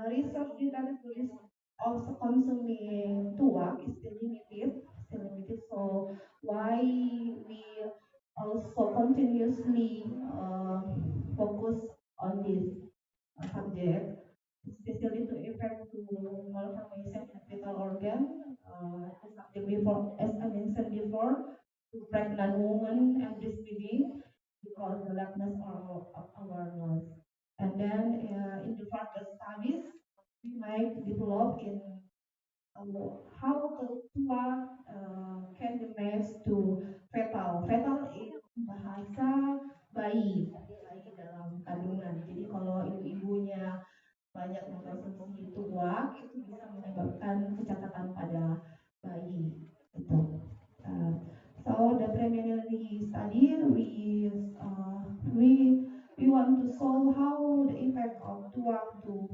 Research data is also consuming tuak is still limited. So why we also continuously focus on this subject, especially to effect to malformation and fetal organ, as I mentioned before, to pregnant women and breastfeeding, because the lackness of awareness. And then in the further studies, we might develop in how the tua can be matched to fetal. Fetal itu bahasa bayi dalam kandungan. Jadi kalau ibu-ibunya banyak mengkonsumsi tuak, itu bisa menyebabkan kecacatan pada bayi. Itu. Uh, so the preliminary study, we want to show how the effect of tuak to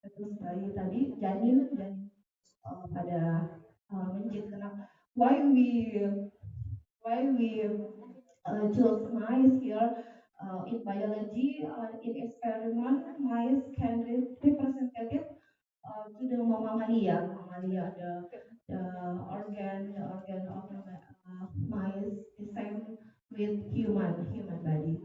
fetus bayi tadi, janin pada mencit. Kenapa? Why we choose mice here in biology, in experiment, mice can representative to the mamalia. The organ of mice is same with human body.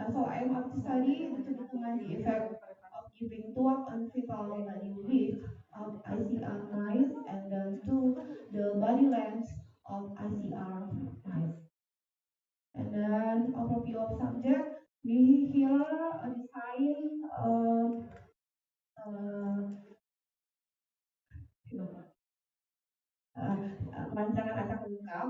So I am of the study to determine the effect of giving tuak on fetal body weight of ICR mice, and then to the body length of ICR mice. And then overview of subject, we here design rancangan acak lengkap.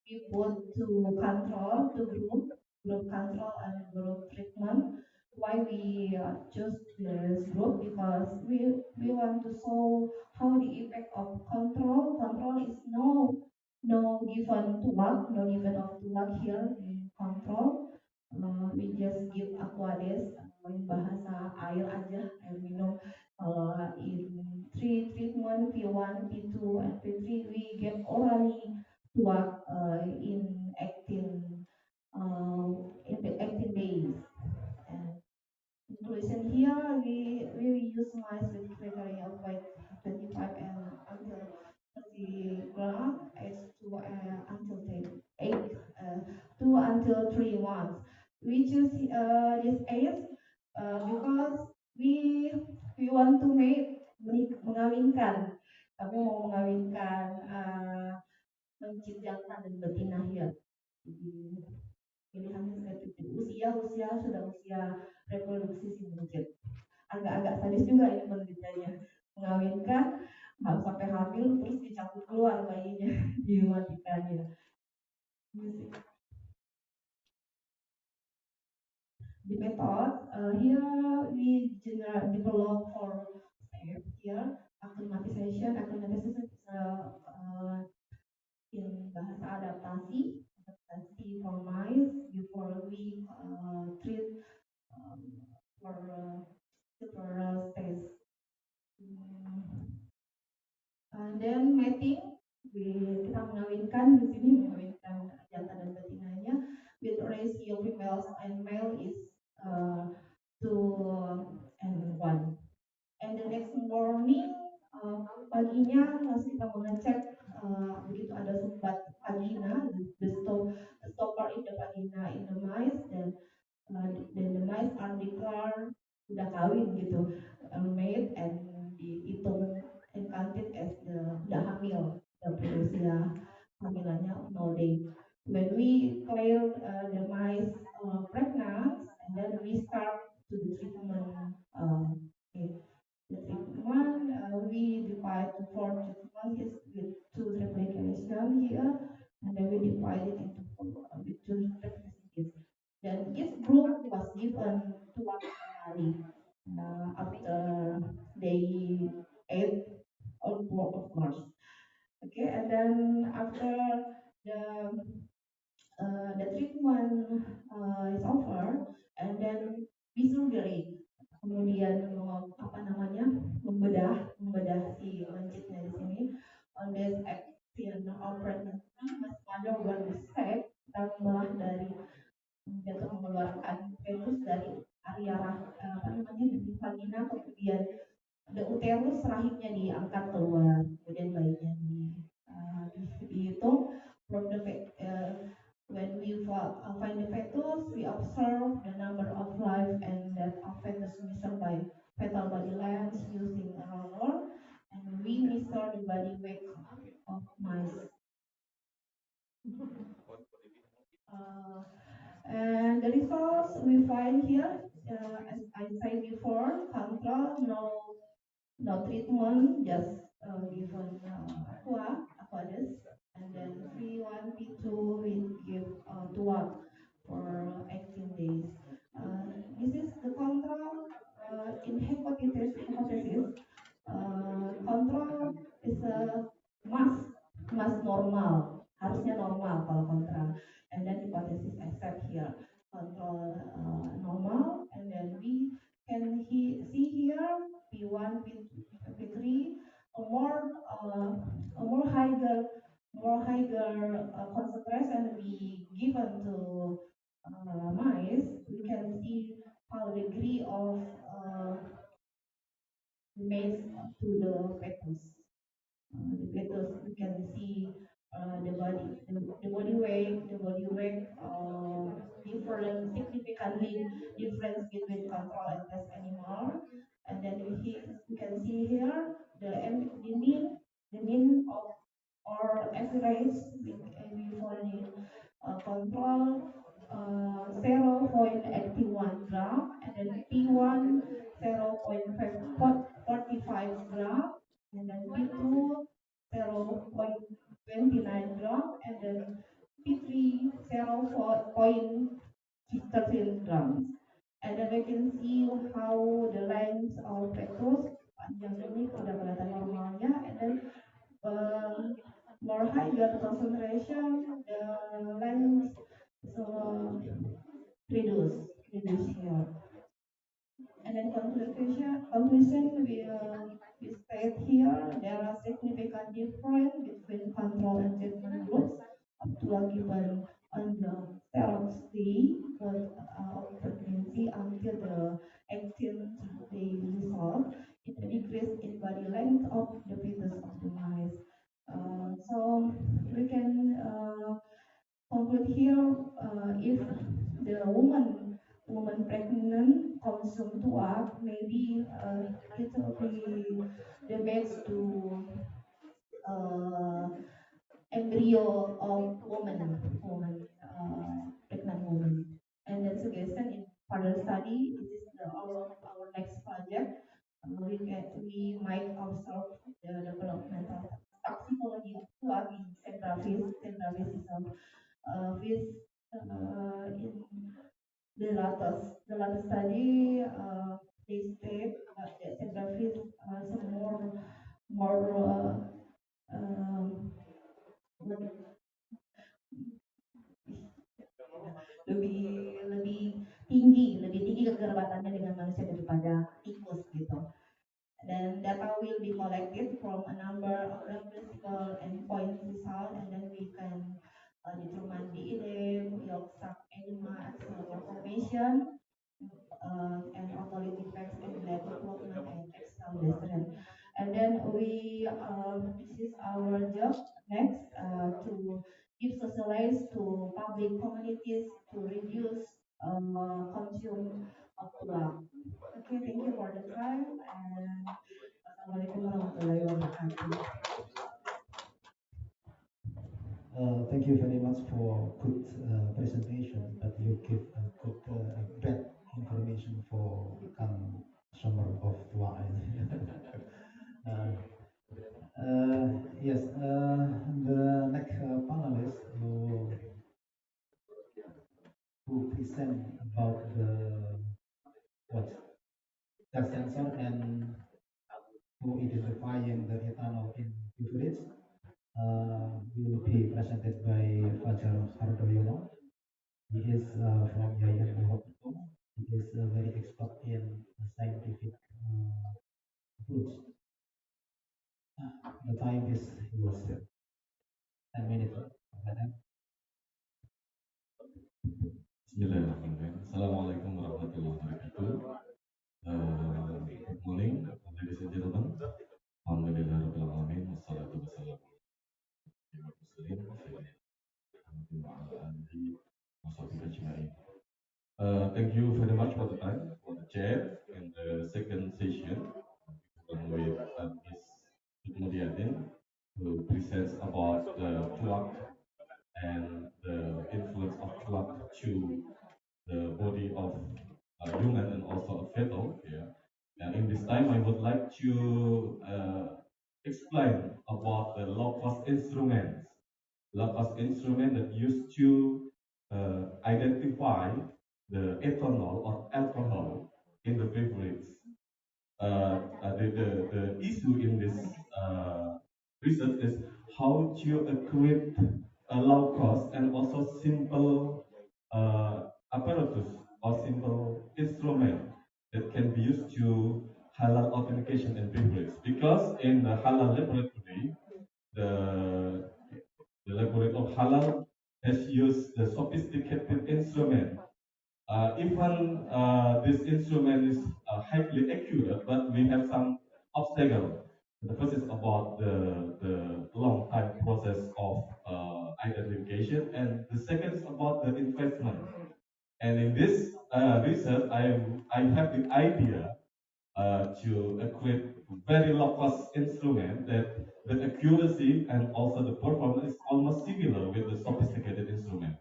We put to control the group control and group treatment. Why we choose this group? Because we want to show how the effect of control. Control is no given to work, no given of to work here in control. We just give aquades, in bahasa air aja, air minum. In 3 treatment, P1, P2, and P3, we get orally to work in 18 days. And inclusion here, we use mice with criteria of like 25 and until 30 gram, age to until 8, 2 until 3 months. We choose this age because we want to mengawinkan. Kami mau mengawinkan mencit jantan dan betina ya. Jadi pilihannya seperti itu. Usia sudah usia reproduksi si mencit. Agak-agak sadis juga ini penelitiannya. Mengawinkan nggak sampai hamil terus dicabut keluar bayinya dimatikan ya. The method here we develop for step here acclimatization is in bahasa adaptasi for mice before we treat for several stage. And then mating, kita mengawinkan di sini mengawinkan jantan dan betinanya with ratio females and male is 2:1. And the next morning paginya kita mengecek begitu ada sumbat vagina, the stopper in the vagina in the mice, dan the mice are declared udah kawin gitu, mate, and dihitung and counted as udah hamil, berusia hamilannya 0 day. When we clear the mice pregnant, and then we start to the treatment. The treatment we divide to 4 treatments with 2 replication here, and then we divide it into 4 with 2 representatives. Then each group was given 2 kali after day 8 or more of March. Okay, and then after the treatment is over, and then we surgery. Kemudian membedah si mencitnya di sini. On this action of pregnancy, mother will be safe dan mengeluarkan fetus dari area apa namanya di vagina, kemudian the uterus rahimnya diangkat keluar, kemudian bayinya dihitung from the when we find the fetus, we observe the number of life and death of fetus measured by fetal body length using a roller, and we measure the body weight of mice. Uh, and the results we find here, as I said before, control, no treatment, just given aqueous, and then P1, P2, we give DUAC for 18 days. This is the control in hypothesis. Kontrol is a must normal, harusnya normal kalau kontrol, and then hypothesis accept here control normal, and then we can see here P1, P2, P3 a more higher concentration be given to mice. We can see how degree of made to the fetus. The fetus, you can see the body weight, different, significantly difference between control and test animal. And then we can see here the mean of or average we find control 0.81 gram, and then P1 0.45 gram, and then P2 0.29 gram, and then P3 0.13 grams. And then we can see how the length of fetus panjang ini udah kelihatan normalnya, and then more higher concentration, the length so reduce here. And then conclusion we state here there are significant difference between control and treatment groups up to a given on the steroid day of pregnancy until the 18th day result in a decrease in body length of the fetus of the mice. So we can conclude here if the woman pregnant consume tuak, maybe it will be the best to embryo of pregnant woman. And then suggestion in further study, this is our next project. We might observe the developmental toxicology of tuak in zebrafish. Zebrafish is a fish in the latest study, they state that zebrafish some more lebih tinggi kekerbatannya dengan manusia daripada tikus gitu. Then data will be collected from a number of reproducible endpoint result, and then we can determine DNA, yolk sac enema, axillary formation, and autolytic effects and development and extralucent. And then this is our job next to give socialize to public communities to reduce consume of tobacco. Okay, thank you for the time, and Assalamualaikum warahmatullahi wabarakatuh. Thank you very much for good presentation, but you give good bad information for consumer of wine. Yes, the next panelist who present about the what gas sensor and who identifying the ethanol in beverage will be presented by Fajar Hardoyono. He is from Yayan Mohokoto. He is very expert in scientific approach. The time is yours. 10 minutes. Bismillahirrahmanirrahim. Assalamualaikum warahmatullahi wabarakatuh. HMI. Thank you very much for the time, for the chair, and the second session with Ms. Hikmuriatin, who presents about the clock and the influence of clock to the body of a human and also a fetal. Yeah. And in this time, I would like to explain about the low-cost instruments. Low-cost instrument that used to identify the ethanol or alcohol in the beverage. The issue in this research is how to equip a low cost and also simple apparatus or simple instrument that can be used to halal authentication and beverage. Because in the halal laboratory, the, the laboratory of halal has used the sophisticated instrument. Even this instrument is highly accurate, but we have some obstacle. The first is about the long time process of identification, and the second is about the investment. And in this research, I have the idea to equip very low cost instrument that the accuracy and also the performance is almost similar with the sophisticated instrument.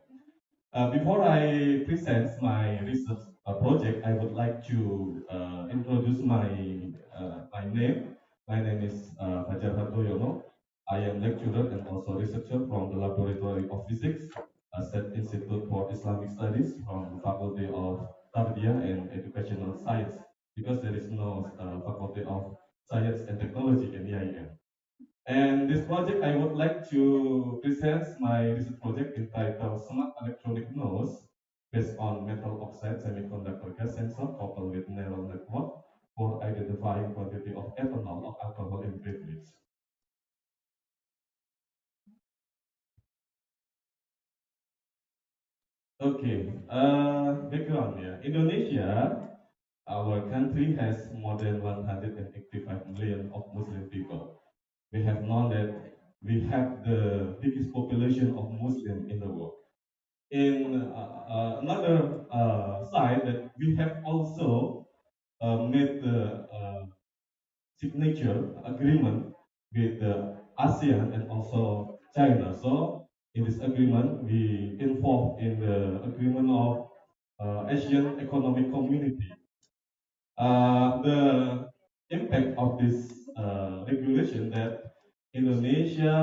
Before I present my research project, I would like to introduce my name. My name is Fajar Hartoyono. I am lecturer and also researcher from the Laboratory of Physics at Institute for Islamic Studies from the Faculty of Tarbiyah and Educational Science, because there is no Faculty of Science and Technology in EIM. And this project, I would like to present my research project entitled Smart Electronic Nose based on metal oxide semiconductor gas sensor coupled with neural network for identifying quantity of ethanol or alcohol in beverage. Okay, background here. Indonesia, our country has more than 185 million of Muslim people. We have known that we have the biggest population of Muslim in the world. In another side, that we have also made the signature agreement with the ASEAN and also China. So in this agreement, we involved in the agreement of Asian Economic Community. The impact of this regulation that Indonesia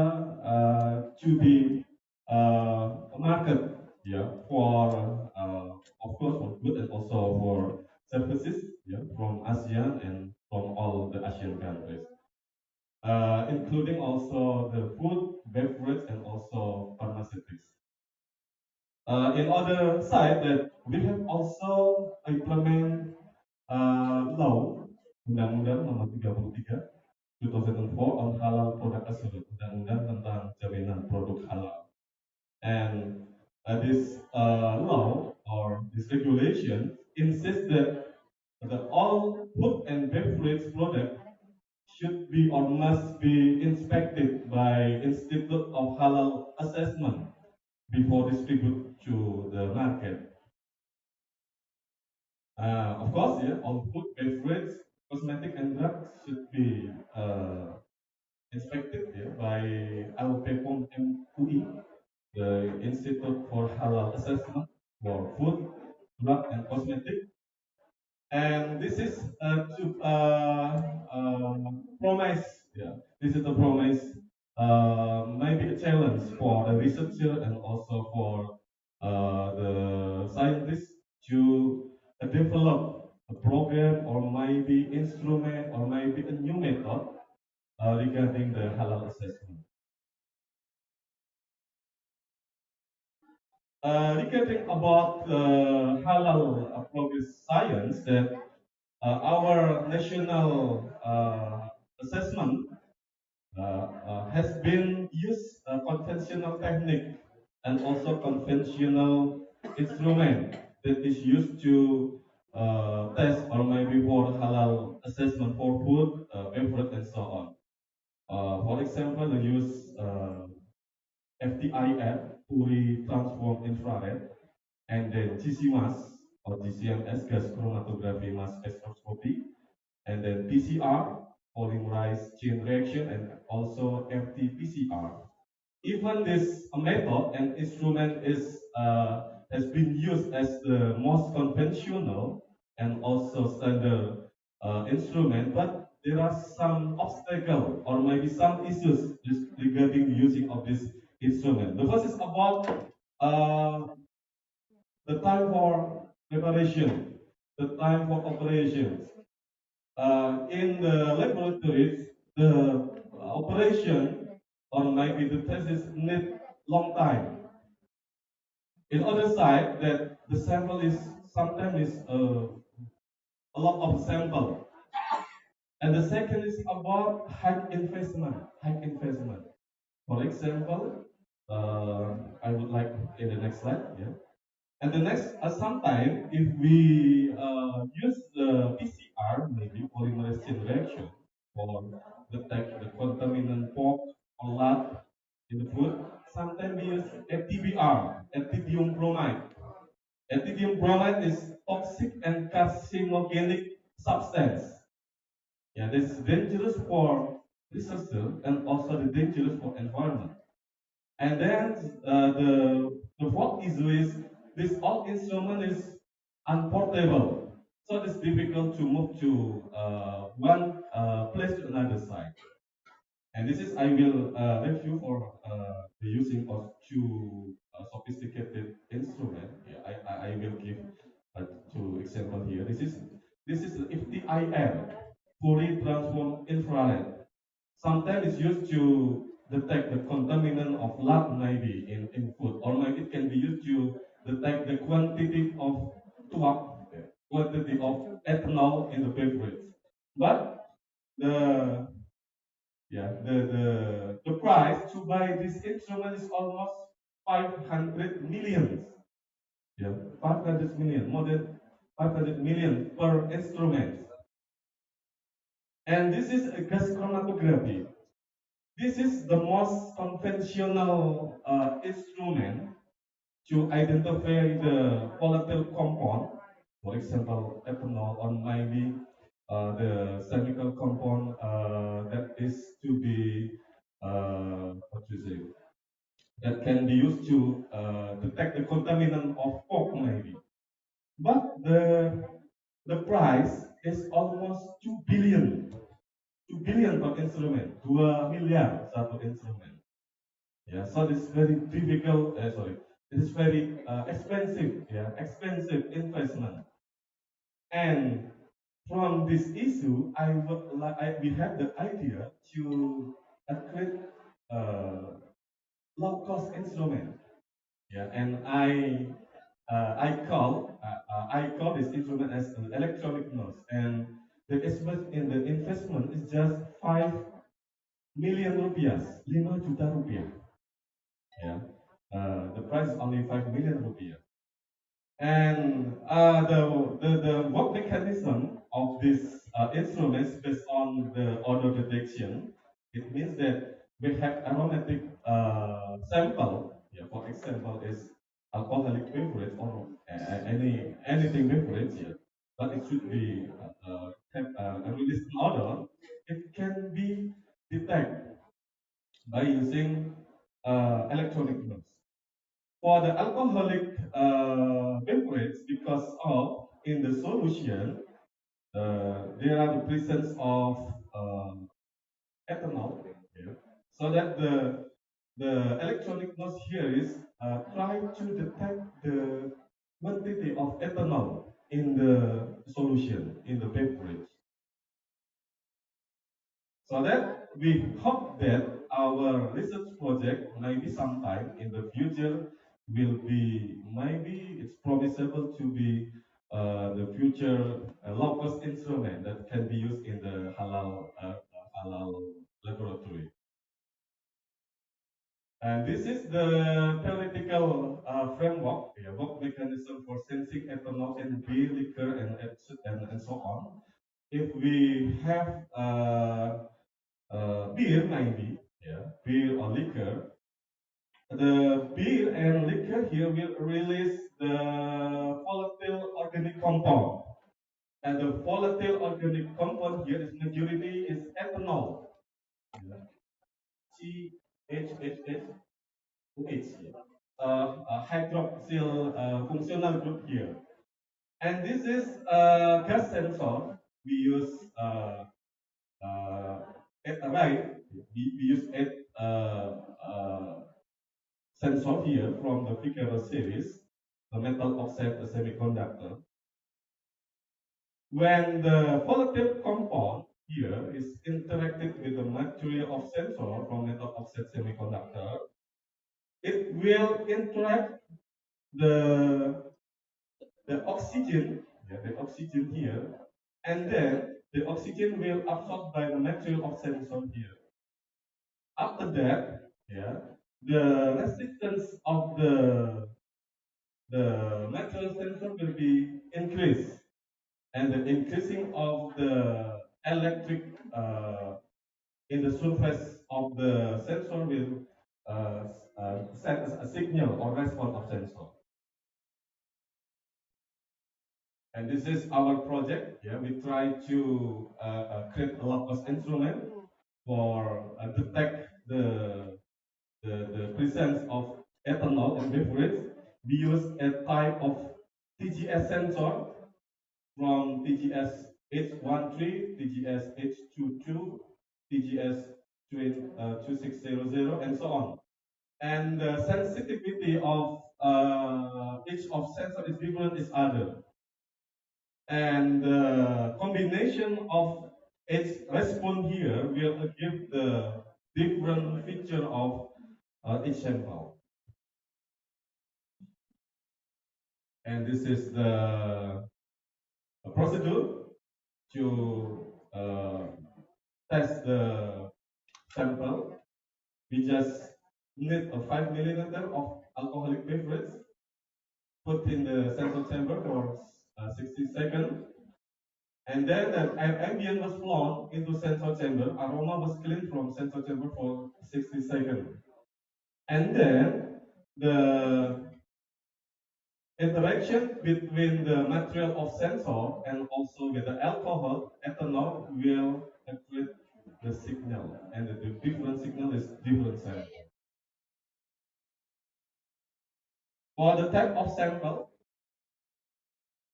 to be a market, yeah, for of course for good and also for services, yeah, from ASEAN and from all the Asian countries, including also the food, beverage, and also pharmaceutics. In other side, that we have also implement law Undang-Undang Nomor 33 2004 on Halal Product Assurance, Undang-Undang tentang Jaminan Produk Halal. And this law or this regulation insists that all food and beverage products should be or must be inspected by Institute of Halal Assessment before distribute to the market. Of course, yeah, all food, beverage, cosmetic, and drugs should be inspected, yeah, by LPPOM MUI, the Institute for Halal Assessment for Food, Drug, and Cosmetic. And this is to promise, yeah, this is a promise, maybe a challenge for the researcher and also for the scientists to develop a program or maybe instrument or maybe a new method regarding the halal assessment. Regarding about halal progress science, that our national assessment has been used conventional technique and also conventional instrument that is used to test or maybe for halal assessment for food, beverage, and so on. For example, they use FTIR, Fourier transform infrared, and then GC-mass or GCMS, gas chromatography mass spectroscopy, and then PCR, polymerase chain reaction, and also RT-PCR. Even this method and instrument has been used as the most conventional and also standard instrument, but there are some obstacles or maybe some issues regarding the using of this instrument. The first is about uh, the time for preparation, the time for operations. In the laboratories, the operation or maybe the thesis need long time. In other side, that the sample is sometimes is a lot of sample. And the second is about high investment. High investment. For example, I would like in the next slide, yeah. And the next, sometime if we use the PCR, maybe polymerase chain reaction, for detect the contaminant pork or lard in the food, sometimes we use ATBR, ethidium bromide. Ethidium bromide is toxic and carcinogenic substance. Yeah, this is dangerous for researcher and also the dangerous for environment. And then the fourth issue is this all instrument is unportable, so it's difficult to move to one place to another site. And this is I will review for the using of two sophisticated instrument. Yeah, I will give two example here. This is the FTIR, fully transformed infrared. Sometimes it's used to detect the contaminant of lard maybe in food, or maybe it can be used to detect the quantity of tuak, quantity of ethanol in the beverage. But the the price to buy this instrument is almost 500 million. Yeah, 500 million, more than 500 million per instrument. And this is a gas chromatography. This is the most conventional instrument to identify the volatile compound, for example, ethanol, or maybe the chemical compound that is to be what you say that can be used to detect the contaminant of pork, maybe. But the price is almost 2 billion, 2 billion per instrument, 2 miliar satu instrument. Yeah, so it's very difficult. Sorry, it is very expensive. Yeah, expensive investment. And from this issue, we have the idea to create low cost instrument. Yeah, and I call this instrument as an electronic nose, and the investment is just 5 million rupiah, 5 juta rupiah. Yeah, the price is only 5 million rupiah. And the work mechanism of this instrument is based on the odor detection. It means that we have aromatic sample. Yeah, for example, is alcoholic beverage or anything beverage. Yeah, but it should be have a released odor. It can be detected by using electronic noise. For the alcoholic beverage, because of in the solution there are the presence of ethanol, yeah, so that the electronic noise here is try to detect the quantity of ethanol in the solution in the beverage. So that we hope that our research project maybe sometime in the future will be, maybe it's promisable to be the future low cost instrument that can be used in the halal laboratory. And this is the theoretical framework, yeah, work mechanism for sensing ethanol in beer, liquor, and so on. If we have beer maybe, yeah, beer or liquor. The beer and liquor here will release the volatile organic compound. And the volatile organic compound here is majority is ethanol. CHHH a hydroxyl functional group here. And this is gas sensor. We use right. We use sensor here from the Figaro series, the metal oxide semiconductor. When the volatile compound here is interacted with the material of sensor from metal oxide semiconductor, it will interact the the oxygen here, and then the oxygen will absorbed by the material of sensor here. After that, the resistance of the material sensor will be increased, and the increasing of the electric in the surface of the sensor will send a signal or response of sensor. And this is our project. We try to create a low-cost instrument for detect the presence of ethanol in beverage. We use a type of TGS sensor from TGS H13, TGS H22, TGS 2600, and so on. And the sensitivity of each of sensor is different is other. And the combination of its response here will give the different feature of each sample. And this is the procedure to test the sample. We just need a 5 milliliter of alcoholic beverage, put in the sensor chamber for 60 seconds. And then the ambient was flown into sensor chamber. Aroma was cleaned from sensor chamber for 60 seconds. And then the interaction between the material of sensor and also with the alcohol, ethanol, will create the signal. And the different signal is different sample. For the type of sample,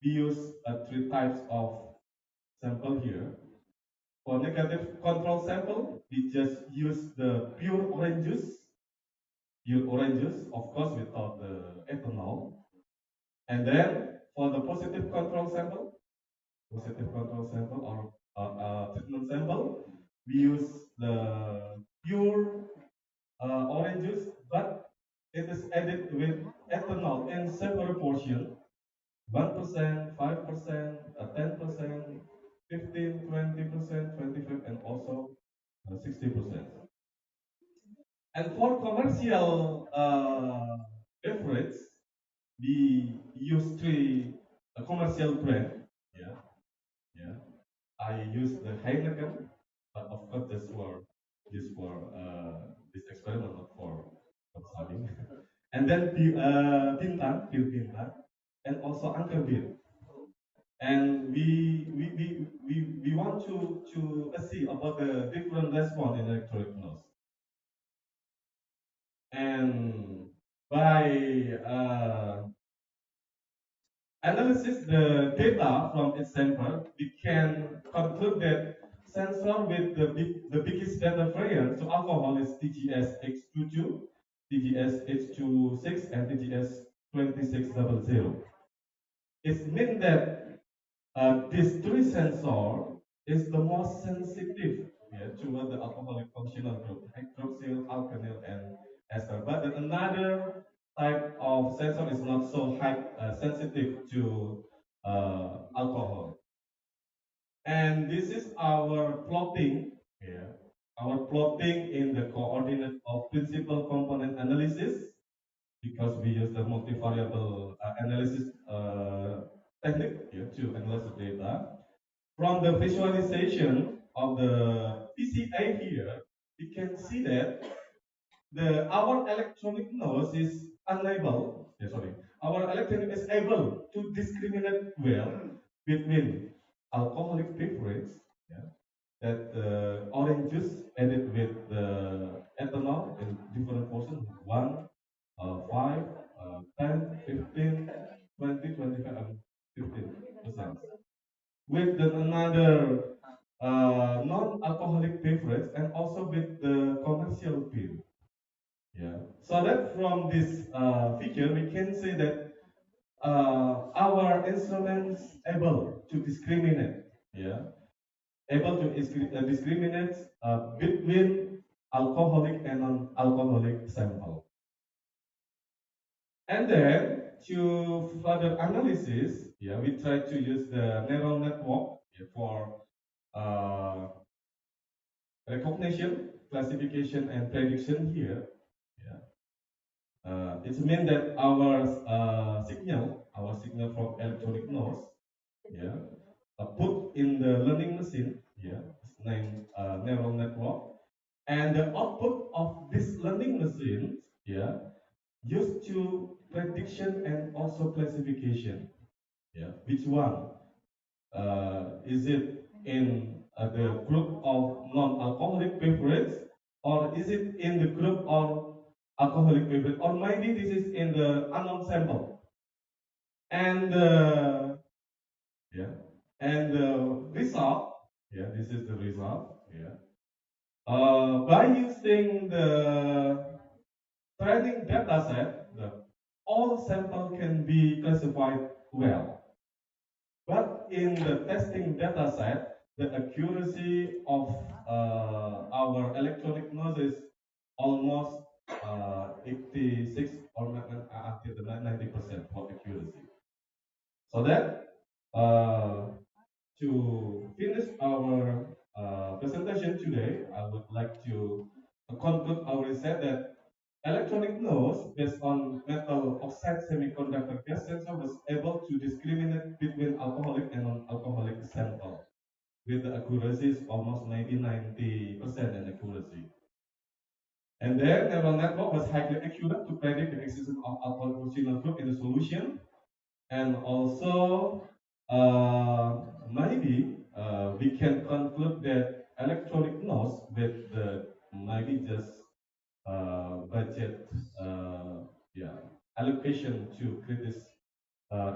we use three types of sample here. For negative control sample, we just use the pure orange juice. Pure orange juice, of course, without the ethanol. And then for the positive control sample or treatment sample, we use the pure orange juice, but it is added with ethanol in several portions. 1%, 5%, 10%, 15, 20%, 25, and also 60%. And for commercial beverage, we use three commercial brand. I use the Heineken, but of course this for this experiment, not for studying. And then Bintang, Pil Bintang, and also Anchor Beer. And we want to see about the different response in electronic noise. And by analysis the data from its sample, we can conclude that sensor with the biggest data variance to alcohol is TGS X22, TGS H26, and TGS 2600. It means that this three sensor is the most sensitive toward the alcoholic functional group, hydroxyl, alkenyl, and ester. But another type of sensor is not so high sensitive to alcohol. And this is our plotting here. Our plotting in the coordinate of principal component analysis, because we use the multivariable analysis technique to analyze the data. From the visualization of the PCA here, we can see that our electronic noise is unable. our electronic is able to discriminate well between alcoholic beverage, yeah, that orange juice added with ethanol in different portions, 1, 5, 10, 15, 20, 25, and 15%. With another non-alcoholic beverage and also with the commercial beer. Yeah. So that from this figure, we can say that our instruments able to discriminate. Yeah, able to discriminate between alcoholic and non-alcoholic sample. And then to further analysis, yeah, we try to use the neural network, yeah, for uh, recognition, classification, and prediction here. Yeah. It means that our signal from electronic nose, yeah, put in the learning machine, yeah, it's named neural network, and the output of this learning machine, yeah, used to prediction and also classification, yeah, which one is it in the group of non-alcoholic beverage, or is it in the group of alcoholic beverage, or maybe this is in the unknown sample? And yeah, and the result, yeah, this is the result, yeah. By using the training data set, all sample can be classified well. But in the testing data set, the accuracy of our electronic nose is almost 86 or until the 90% for accuracy. So that to finish our presentation today, I would like to conclude our research that electronic nose based on metal oxide semiconductor gas sensor was able to discriminate between alcoholic and non-alcoholic sample with the accuracy almost maybe 90% in accuracy. And then neural network was highly accurate to predict the existence of alcoholic functional group in the solution. And also, maybe we can conclude that electronic nose with the maybe just budget yeah, allocation to create this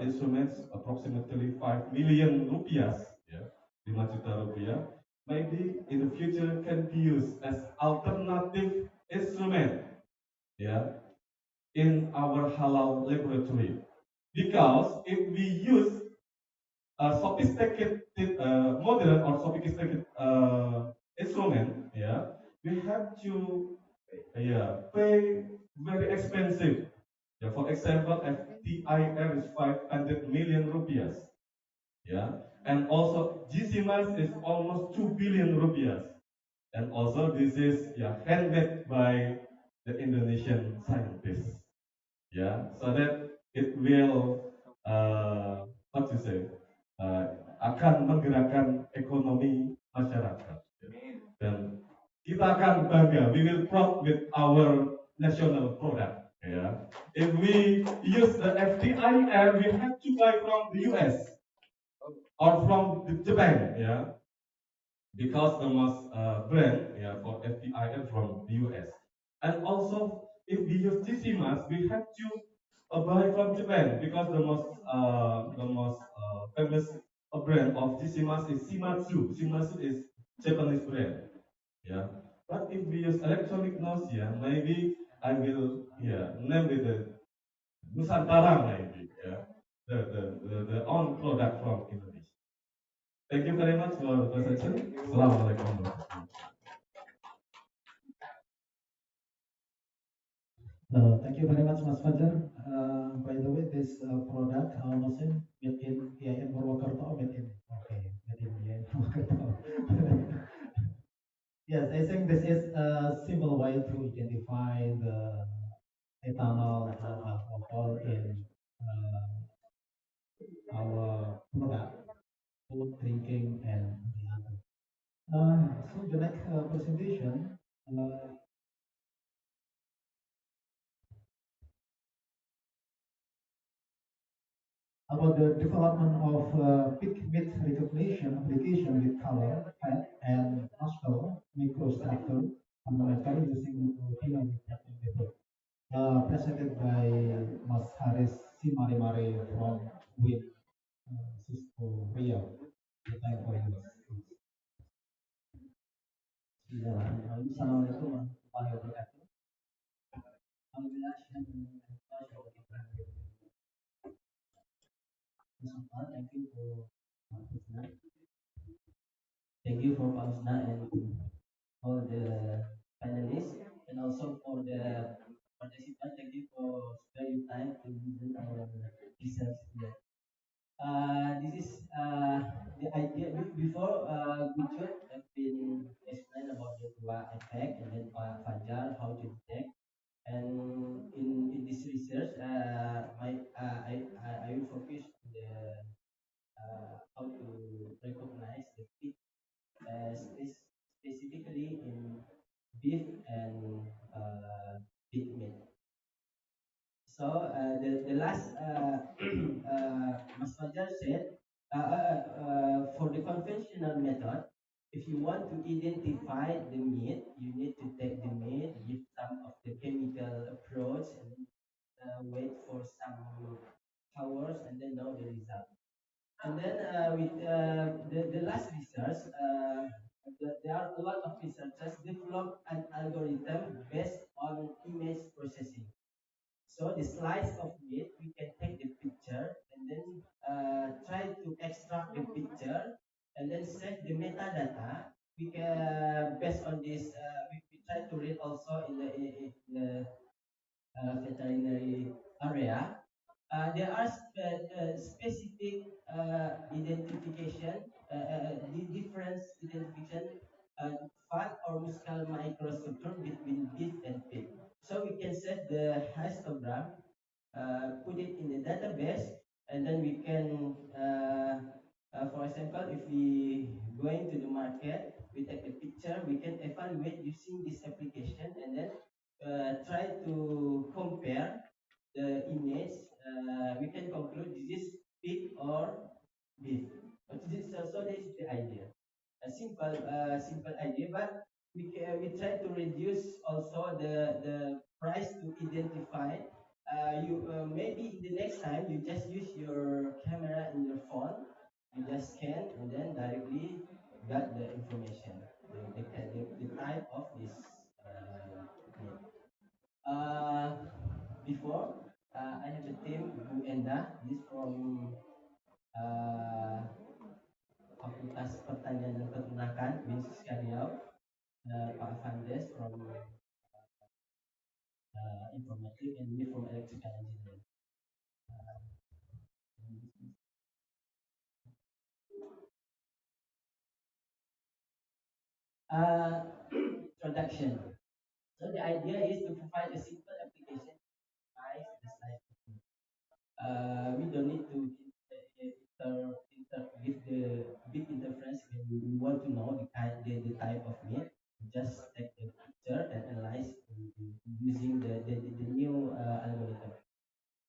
instruments approximately 5 million rupiah, yeah, 5 juta rupiah, maybe in the future can be used as alternative instrument, yeah, in our halal laboratory. Because if we use a sophisticated modern or sophisticated instrument, yeah, we have to pay very expensive. Yeah, for example, FTIR is 500 million rupiah. Yeah, and also GCMAS is almost 2 billion rupiah. And also this is handmade by the Indonesian scientists. Yeah, so that it will what to say akan menggerakkan ekonomi masyarakat. Dan kita akan bangga, we will proud with our national product. Yeah. If we use the FDIR, we have to buy from the US or from Japan. Yeah, because the most brand, yeah, for FDIR from the US. And also, if we use GCMAS, we have to buy from Japan because the most famous brand of GCMAS is Shimatsu. Shimatsu is Japanese brand. Yeah. But if we use electronic nose, yeah, maybe I will name it the Nusantara maybe. Yeah. The own product from Indonesia. Thank you very much for the presentation. Assalamualaikum. Thank you very much, Mas Fajar. By the way, this product, machine made in IAIN Purwokerto, made in IAIN Purwokerto. Yes, I think this is a simple way to identify the ethanol alcohol in our product, food, drinking, and the other. So the next presentation, uh, the development of pigment recognition application with color, fat, and nostril microstructure parameter using dynamic mapping method. Presented by Mas Haris Simarimare from WIN Cisco Rio. The time for you. Bismillahirrahmanirrahim. Assalamualaikum warahmatullahi wabarakatuh. Alhamdulillah, thank you for Pak Thank you for Pak Usna and all the panelists and also for the participants. Thank you for spare your time to listen our research here. This is the idea before Gujut have been explained about the Tua effect and then Fajar how to detect. And in this research, I will focus on the how to recognize the peak specifically in beef and pig meat. So the last Mas Fajar said for the conventional method, if you want to identify the meat, you need to take the meat, give some of the chemical approach, and then wait for some hours, and then know the result. And then with the last research, there are a lot of researchers develop an algorithm based on image processing. So the slice of meat, we can take the picture and then try to extract the picture and then save the metadata. We can based on this, we try to read also in the veterinary area. There are specific identification, the difference identification, fat or muscle microstructure between beef and pig. So we can set the histogram, put it in the database, and then we can, for example, if we going to the market, we take a picture, we can evaluate using this application, and then try to compare the image. We can conclude this is pig or beef. So this is the idea. A simple idea, but we try to reduce also the price to identify. You maybe the next time you just use your camera in your phone, you just scan and then directly got the information, the type of this meat. Uh, Before, I have a team, Bu Enda, this from uh, Fakultas Pertanian dan Peternakan, Winsis Riau, Pak Avandes from Informatic, and me from Electrical Engineering. Uh, Production. So the idea is to provide a simple application to size the size of food. We don't need to give the big interference when we want to know the type of meat. Just take the picture and analyze using the new algorithm.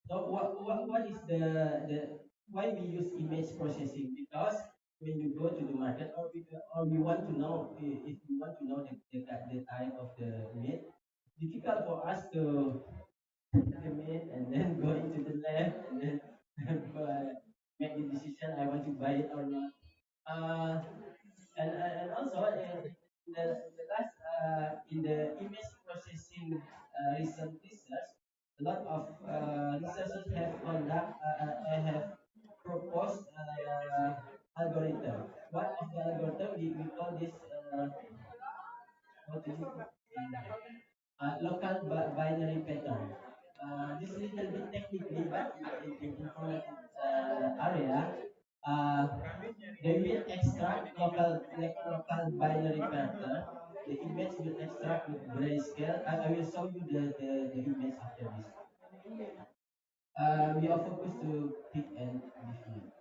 So what is the why we use image processing? Because when you go to the market or you want to know if you want to know the type of the meat, difficult for us to the meat and then go into the lab and then make the decision I want to buy it or not. Uh, and also in the last in the image processing recent research, a lot of researchers have have proposed algorithm. One of the algorithm we call this what is it? Local binary pattern. This little bit technically, but in informative area, uh, they will extract local binary pattern. The image will extract with grayscale. I will show you the image after this. We are focused to pick and define.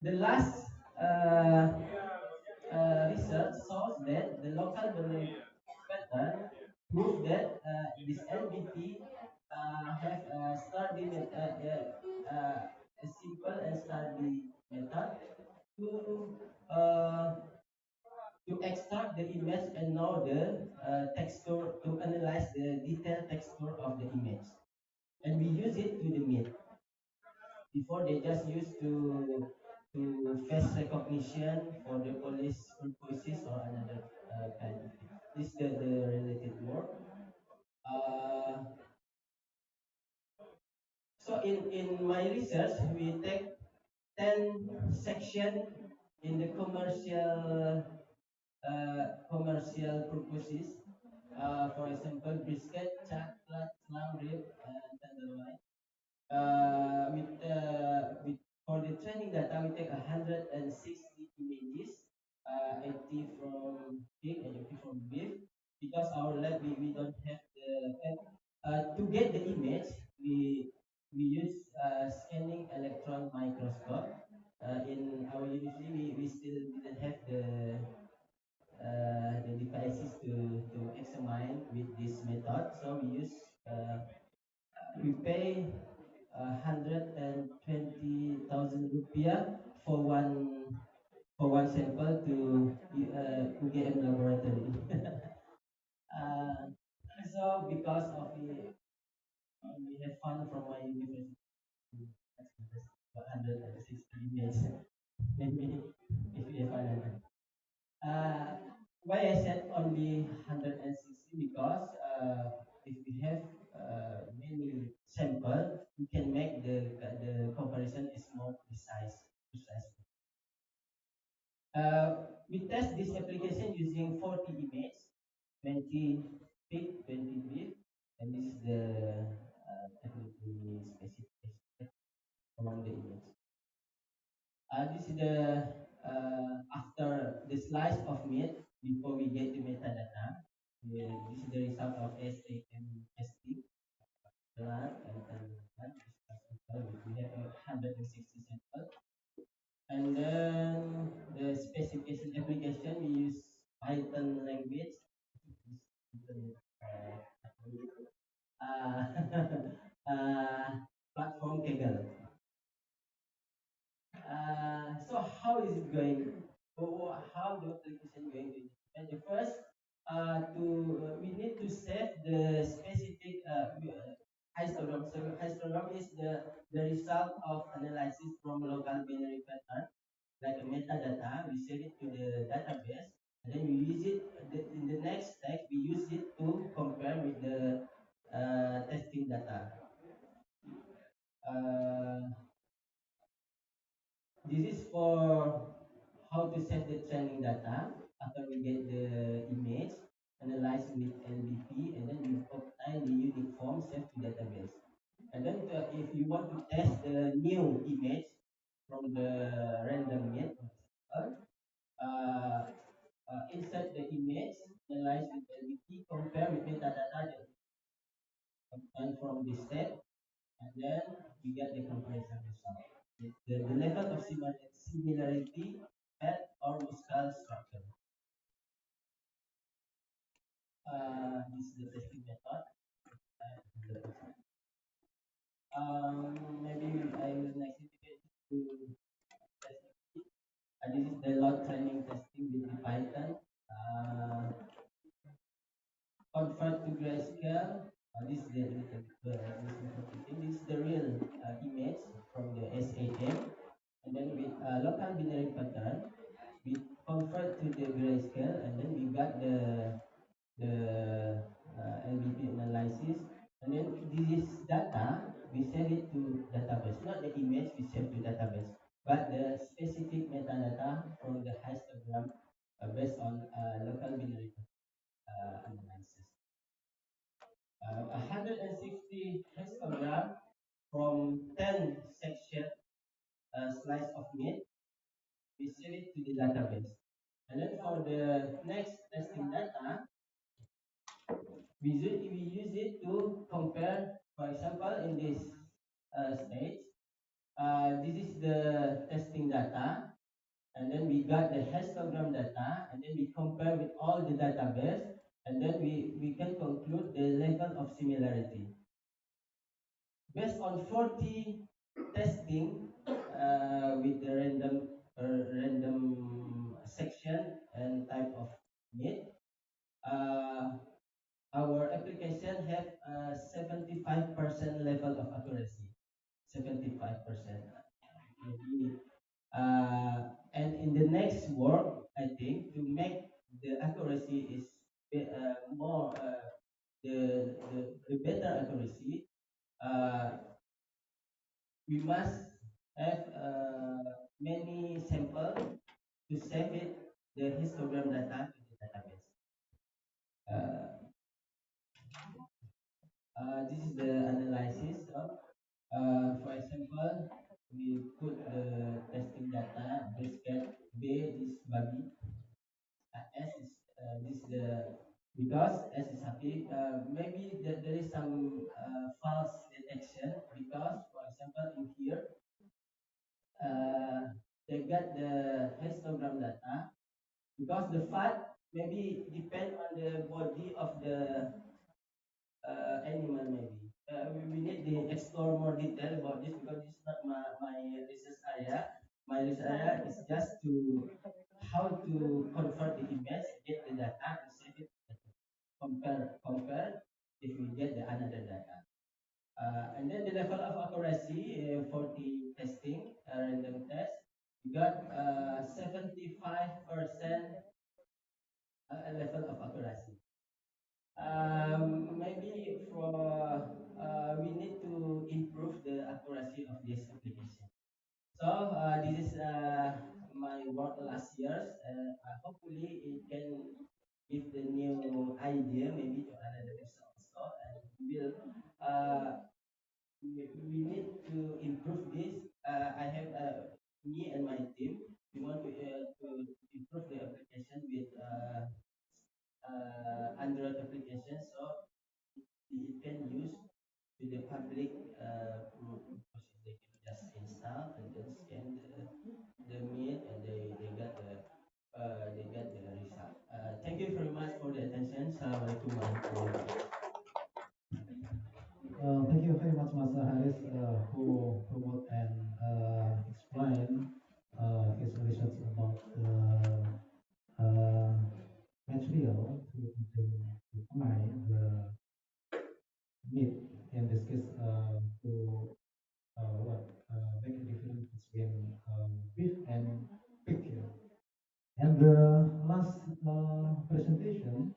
The last uh, research shows that the local binary pattern prove that this NBT have star limit a simple and sturdy method to uh, to extract the image and know the texture, to analyze the detailed texture of the image. And we use it to the meat. Before they just used to face recognition for the police purposes or another kind of thing. This is the related work. Uh, so in my research, we take 10 section in the commercial purposes. For example, brisket, chocolate, lamb rib, and tenderloin. With for the training data, we take 160 images, 80 from pig and 80 from beef. Because our lab we don't have the to get the image, we use scanning electron microscope. In our university, we still didn't have the devices to examine with this method, so we pay 120,000 rupiah for one sample to UGM laboratory. uh, so because of we have fund from my university, that's 160 minutes. Maybe if we have fund. Why I said only 160, because if we have many sample, we can make the comparison is more precise. We test this application using 40 images, 20 pig, 20 beef, and this is the technically specification among the image. This is the after the slice of meat before we get the metadata. This is the result of SAM testing. Blood and we have 160 samples. And then the specification application, we use Python language. Uh, platform Kaggle. So how is it going? How the application going to? And the first, we need to set the specific histogram. So histogram is the result of analysis from local binary pattern, like a metadata. We set it to the database, and then we use it. In the next step, we use it to compare with the testing data. Uh, This is for how to set the training data after we get the image, analyze with LBP, and then we obtain the unique form saved to database. And then if you want to test the new image from the random meat, uh, insert the image, analyze with LBP, compare with metadata that obtained from this step, and then we get the comparison result. The level of similarity at or muscle structure. This is the testing method. Maybe I will next indicate to test it. This is the load training testing with the Python. Convert to grayscale. This is this is the real image from the SAM, and then with local binary pattern, we convert to the grayscale, and then we got the LBP analysis, and then this data we send it to database, not the image we send to database, but the specific metadata from the histogram based on local binary analysis. 160 histogram from 10 section slice of meat, we send it to the database. And then for the next testing data, we use it to compare, for example, in this stage, this is the testing data, and then we got the histogram data, and then we compare with all the database, and then we can conclude the level of similarity. Based on 40 testing with the random section and type of meat. Uh, our application have a 75% level of accuracy. 75%. Maybe, and in the next work, I think to make the accuracy is more the better accuracy. Uh, we must have many samples to save it the histogram data to the database. Uh, this is the analysis of, for example, we put the testing data, brisket, B is babi, S is this the because S is happy. Maybe there is some false detection because, for example, in here they get the histogram data because the fat maybe depend on the body of the animal maybe. We need to explore more detail about this because this is not my research area. My research area is just to how to convert the image, get the data, and save it, compare if we get the another data. And then the level of accuracy for the testing, random test, we got 75% level of accuracy. Maybe for we need to improve the accuracy of this application. So this is my work last years. Hopefully it can give the new idea maybe to another person also, and we will. We need to improve this. I have me and my team. We want to improve the application with Android application, so it can use to the public process. They can just install and then scan the meat, and they get the result. Thank you very much for the attention. Assalamualaikum warahmatullahi wabarakatuh. Thank you very much, Mas Haris, who promote and explain his research about the material to identify the meat. In this case, to make a difference between beef and pig. And the last presentation,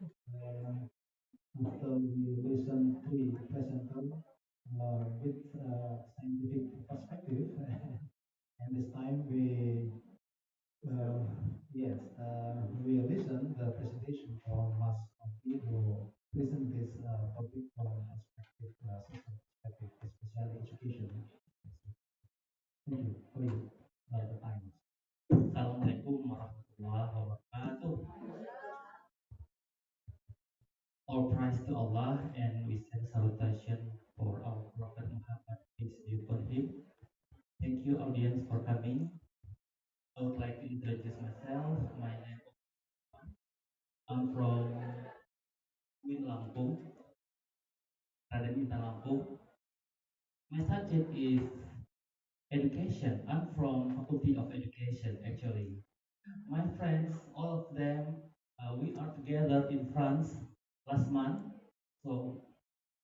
after we listen three presenters with scientific perspective, and this time uh, yes, we listen the presentation from Mas Oki who present this topic from perspective, social perspective, especially education. Thank you for you, the time. Assalamualaikum warahmatullahi wabarakatuh. All praise to Allah, and we send salutation for our Prophet Muhammad, peace be upon him. Thank you, audience, for coming. I would like to introduce myself. My name is I'm from Win Lampung, Raden Intan Lampung. My subject is education. I'm from Faculty of Education, actually. My friends, all of them, we are together in France last month. So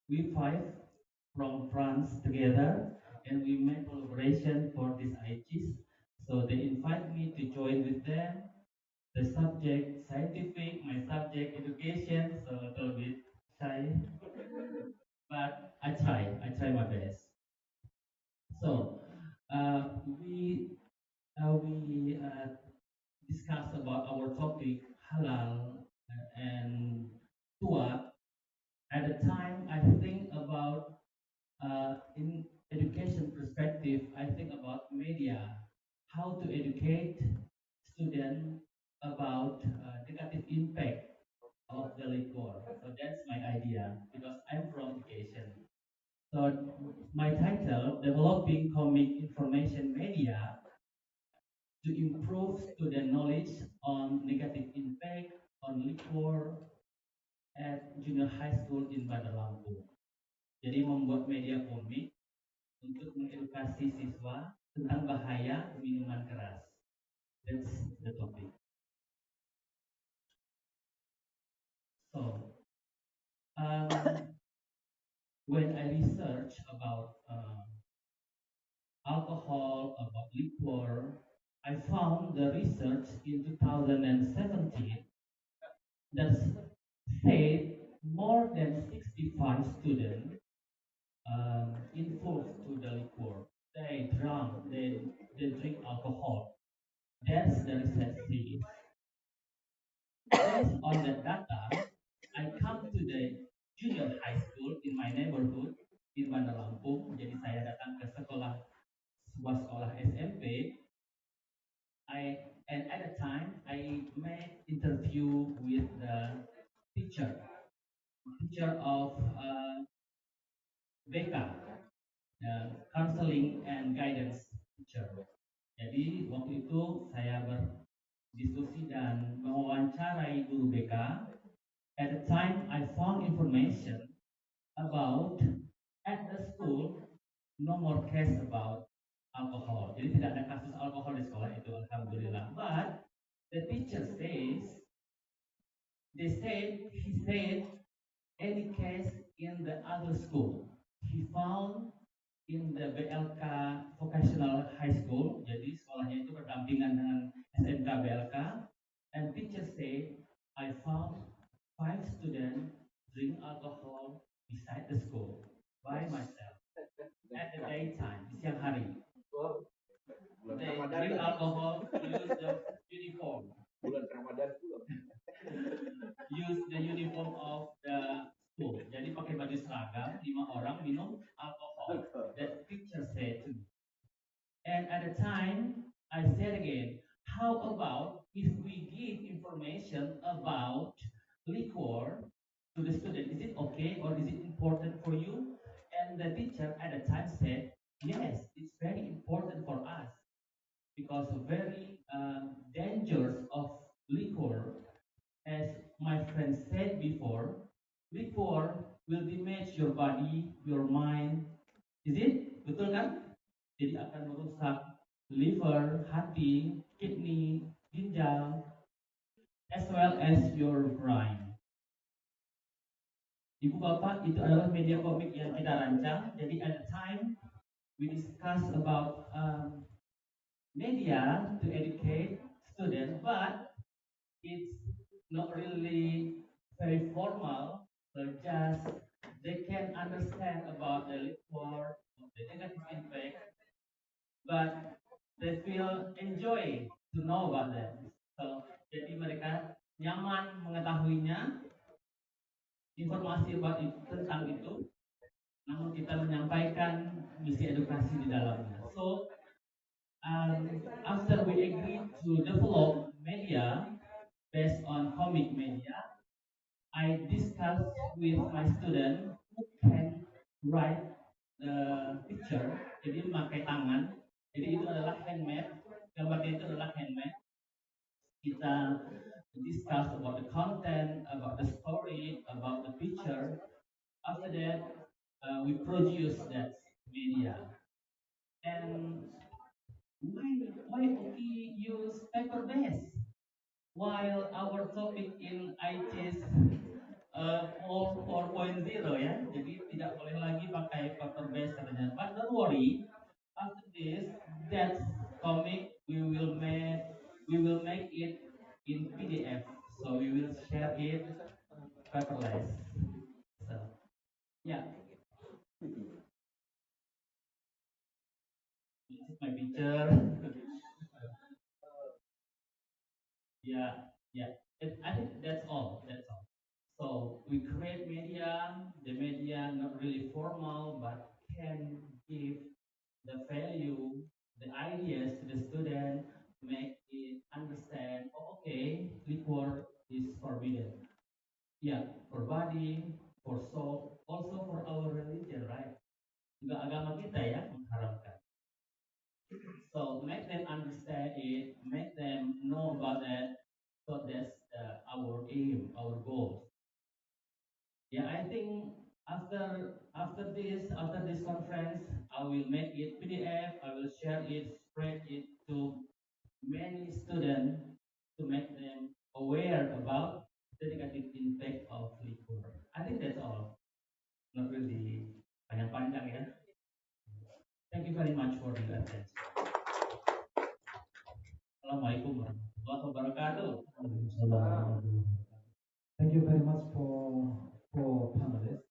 we five from France together, and we made collaboration for this AICIS. So they invite me to join with them. The subject scientific, my subject education, so a little bit shy, but I try my best. So we discuss about our topic halal and tua. At the time, I think about in education perspective, I think about media, how to educate students about negative impact of the liquor. So that's my idea because I'm from education. So my title, Developing Comic Information Media to improve student knowledge on negative impact on liquor at junior high school in Bandar Lampung. Jadi membuat media komik untuk mengedukasi siswa tentang bahaya minuman keras. That's the topic. So, um, when I research about alcohol, about liquor, I found the research in 2017 that said more than 65 students involved to the liquor. They drink alcohol. That's the research says. Based on the data, I come to the junior high school in my neighborhood in Bandar Lampung. Jadi saya datang ke sebuah sekolah SMP. And at the time I made interview with the teacher of BK, the counseling and guidance teacher. Jadi waktu itu saya berdiskusi dan mewawancarai guru BK. At the time I found information about at the school no more case about alcohol. Jadi tidak ada kasus alkohol di sekolah itu, alhamdulillah. But the teacher says, he said, any case in the other school. He found in the BLK Vocational High School. Jadi sekolahnya itu berdampingan dengan SMK BLK. And teacher said, I found 5 students drink alcohol beside the school by myself at the daytime, di siang hari. They drink alcohol, use the uniform. Use the uniform of the school. Jadi pakai baju seragam, 5 orang minum alkohol. That teacher said to me. And at the time, I said again, how about if we give information about liquor to the student? Is it okay or is it important for you? And the teacher at the time said, yes, it's very important for us because very dangers of liquor, as my friend said before, liquor will damage your body, your mind. Is it? Betul kan? Jadi akan merusak liver, hati, kidney, ginjal, as well as your brain. Ibu bapak, itu adalah media komik yang kita rancang. Jadi at the time we discuss about media to educate students, but it's not really very formal. So just they can understand about the liquor, the negative impact, but they feel enjoy to know about that. So jadi mereka nyaman mengetahuinya, informasi tentang itu, namun kita menyampaikan misi edukasi di dalamnya. So after we agreed to develop media based on comic media, I discussed with my student who can write the picture. Jadi memakai tangan. Jadi itu adalah handmade. Gambarnya itu adalah handmade. Kita discuss about the content, about the story, about the picture. After that, we produce that media. And why we use paper base while our topic in AICIS 4.0 ya, jadi tidak boleh lagi pakai paper base katanya. But don't worry, after this, that comic we will make it in PDF, so we will share it paperless. So yeah, this is my picture. Yeah. I think that's all. That's all. So we create media. The media not really formal, but can give the value, the ideas to the student, make it understand. Oh, okay, liquor is forbidden. Yeah, for body, for soul, also for our religion, right? Juga agama kita ya mengharamkan. So make them understand it, make them know about that. So that's our aim, our goal. Yeah, I think after this conference, I will make it PDF. I will share it, spread it to many students to make them aware about the negative impact of liquor. I think that's all. Not really panjang-panjang ya. Thank you very much for your attention. Assalamualaikum warahmatullahi wabarakatuh. Thank you very much for panelists.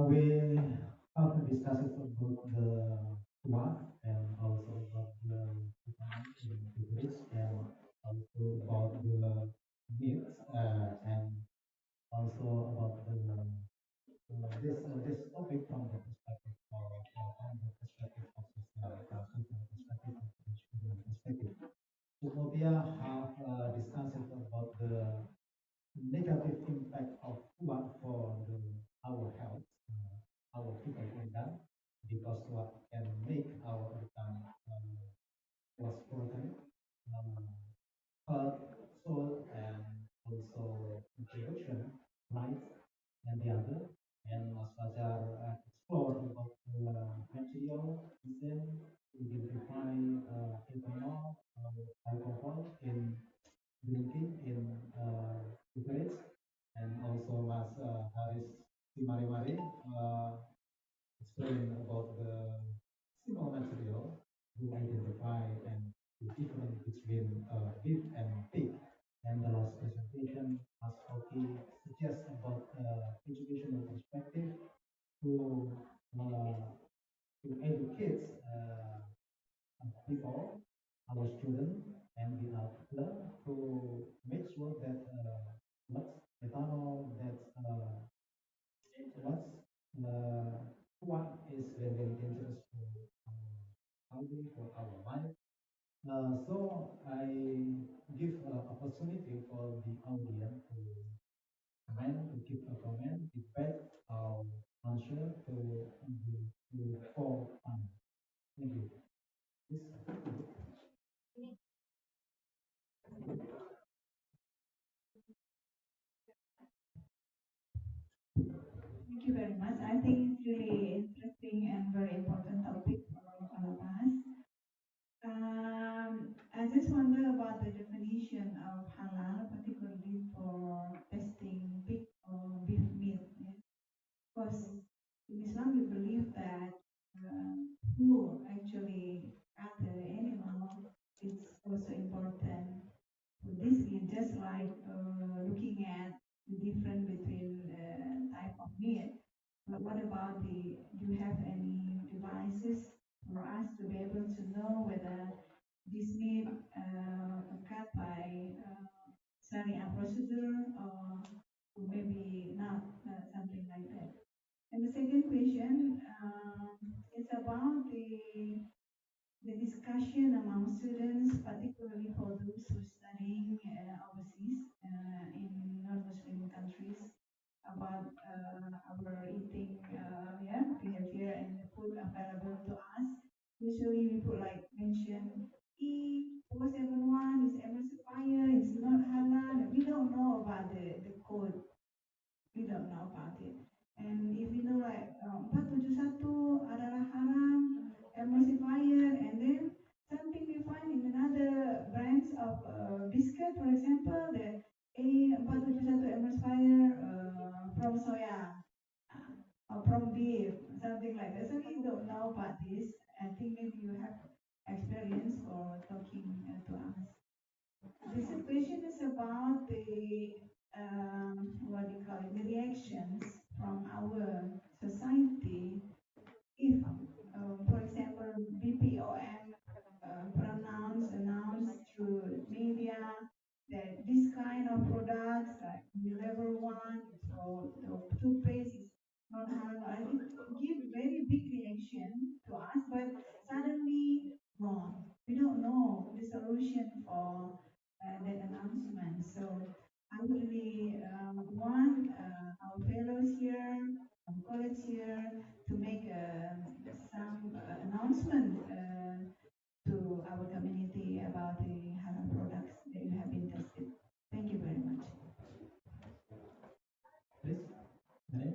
We have discussed about the work and also about the beverage and also about the myths and also about this topic from the perspective from the perspective of social perspective and student perspective. So Mobia have discussed about the negative impact of what for our health, our physical income, because what can make our income was broken, heart, soul, and also introduction, life, and the other. And Mas Fajar explore about the material, reason, identify ethanol, alcohol in drinking in beverage, and also Mas Haris Simari explain about the simple material to identify and the difference between beef and pig. And the last presentation, Mas Oki suggests about educational perspective to to educate people, our students, and the other to make sure that what's ethanol, that what's what is very, very dangerous for our body, for our life. So I give opportunity for the audience to comment, to give a comment, feedback, or answer to four points. Thank you. Please. Thank you very much. I think it's really interesting and very important topic for all of us. I just wonder about the definition of halal, particularly for testing pig or beef meat. Yeah? Because in Islam we believe that who actually cut the animal is also important. So this is just like looking at the difference between type of meat. But what about do you have any devices for us to be able to know whether this meat cut by Sharia procedure or maybe not, something like that? And the second question is about the discussion among students, particularly for those who are studying overseas in non-Muslim countries, about our eating behavior and the food available to us. Usually we put like mention E471 is emulsifier, it's not halal. We don't know about the code. We don't know about it. And if we know like 471 adalah haram, emulsifier, and then something we find in another brands of biscuit, for example, the A471 emulsifier from soya or from beef, something like that. So we don't know about this. I think maybe you have experience for talking to us. The situation is about the what do you call it, the reactions from our society if, for example, BPOM announced through media that this kind of products, like the level one or the toothpaste is not halal, and it give very big reaction to us, but suddenly gone. We don't know the solution for that announcement. So I would really want our fellows here, our colleagues here, to make some announcement to our community about the halal products that you have been tested. Thank you very much. Please. Name?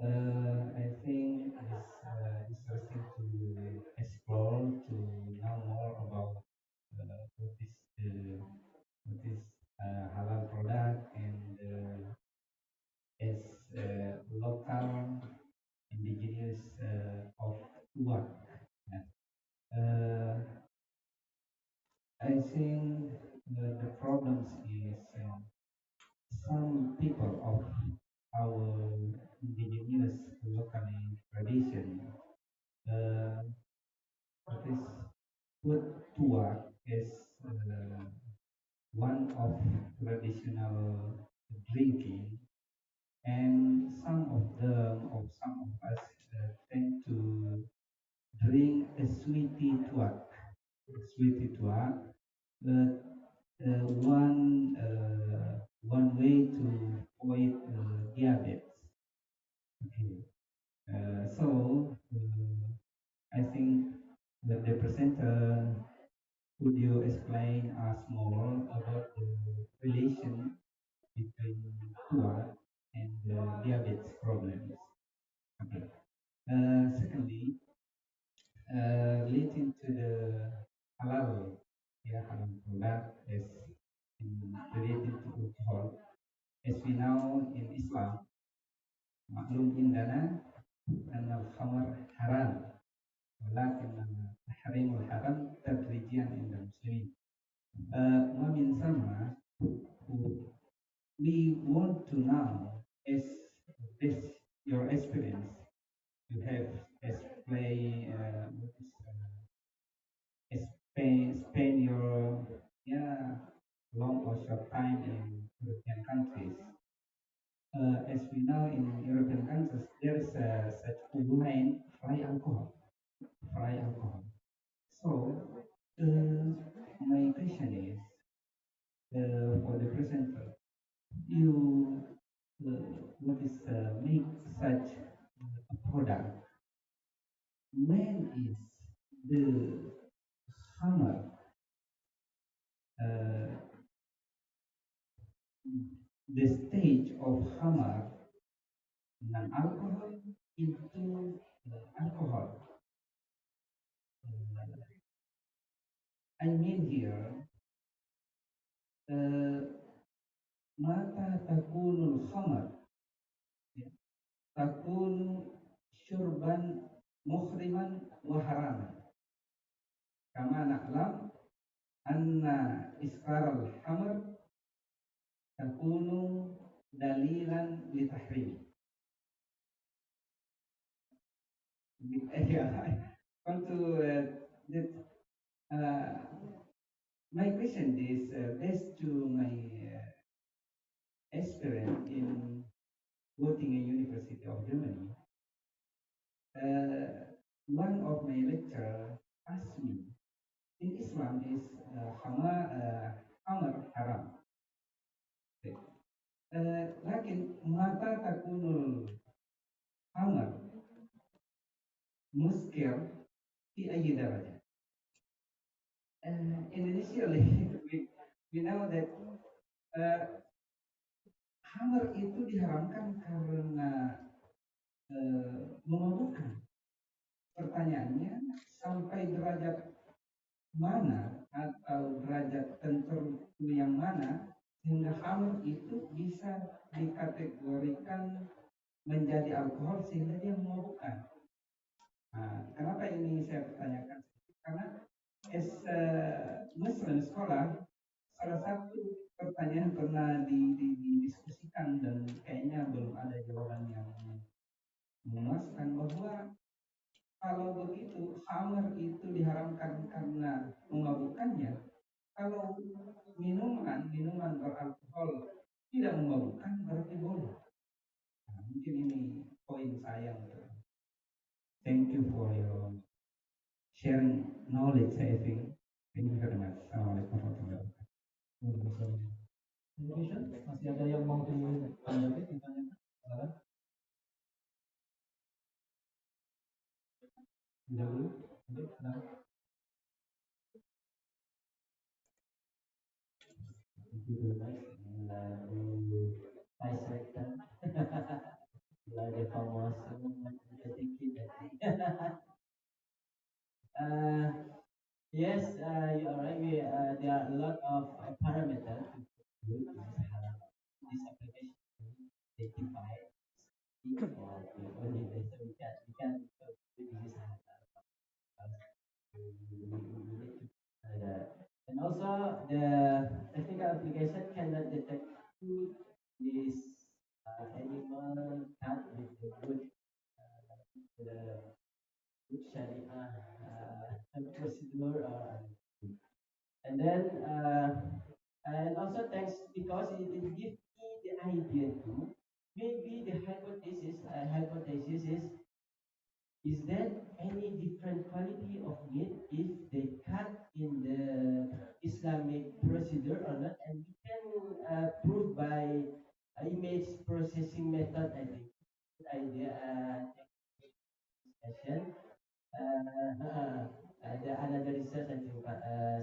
I think it's interesting to explore to know more about what is halal product and as local indigenous of work. Uh, I think the problems is some people of our indigenous locally tradition uh, that is put to work as one of traditional drinking, and some of us tend to drink a sweetie tuak, but one way to avoid diabetes. Okay. I think the presenter, could you explain us more about the relation between tuak and the diabetes problems? Okay. Secondly, relating to the halal, halal product is related to alcohol. As we know in Islam, maklum indana أن الخمر حرام ولكن تحريم الحرام تدريجيا عند المسلمين. ومن ثم we want to know, as this your experience, you have explained spend your long or short time in European countries. As we know, in European countries, there is such a wine free alcohol. So, my question is, for the presenter, you what is make such a product? When is the hammer, uh, the stage of hammer non-alcohol into alcohol? Uh, I mean here, uh, mata takunul khamar, ya, takunu syurban muhriman wa haraman. Kama na'lam anna iskaral hamar takunu dalilan li tahrimi. Yeah, I want to that, uh, my question is based to my experience in working in University of Germany. One of my lecturer asked me, in Islam is hamar haram. Okay. Lakin mata takunul hamar muskir fi ayyi darajah. Initially, we know that hammer itu diharamkan karena memabukkan. Pertanyaannya, sampai derajat mana atau derajat tertentu yang mana sehingga hammer itu bisa dikategorikan menjadi alkohol sehingga dia memabukkan. Nah, kenapa ini saya pertanyakan? Karena as Muslim sekolah, salah satu pertanyaan pernah didiskusikan dan kayaknya belum ada jawaban yang memuaskan, bahwa kalau begitu khamr itu diharamkan karena memabukkannya. Kalau minuman beralkohol tidak memabukkan, berarti boleh. Nah, mungkin ini poin saya. Thank you for your sharing knowledge, I think. Thank you very much. Assalamualaikum warahmatullahi wabarakatuh. Indonesia, masih ada yang mau ditanggapi, ditanyakan? Silakan. Tidak dulu. Oke, silakan. Thank you very much. And nice lecture. the famous kid, I think. uh, yes, you are right. There are a lot of parameters to do this application identify or the only place so we can do this we need to and also the technical application cannot detect who is animal cut with the good Sharia procedure or and then and also thanks because it gives me the idea too. Maybe the hypothesis is there any different quality of meat if they cut in the Islamic procedure or not? And we can prove by image processing method. I think good idea. Session. The another research I think.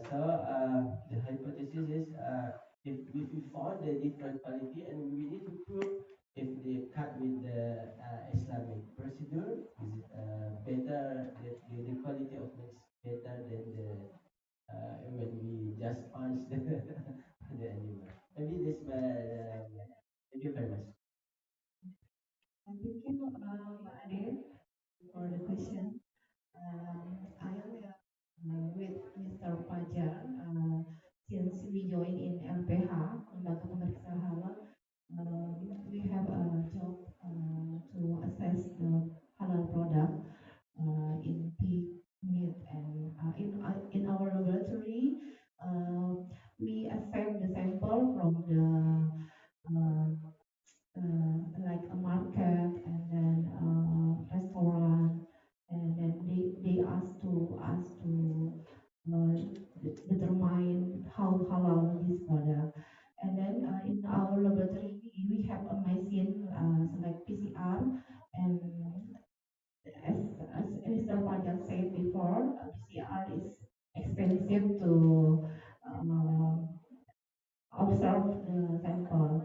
The hypothesis is if we found the different quality and we need to prove if they cut with the Islamic procedure, is it better, the quality of meat is better than the when we just punch the animal. Maybe this thank you very much. Thank you, Ade, for the question. I am with Mr. Fajar since we joined in LPH, Lembaga Pemeriksa Halal. We have a job to assess the halal product in pig meat and in our laboratory. We accept the sample from the like a market and then restaurant, and then they ask to determine how halal this product. And then in our laboratory we have a machine so like PCR, and as Mr. Pajak said before, PCR is expensive to observe the sample.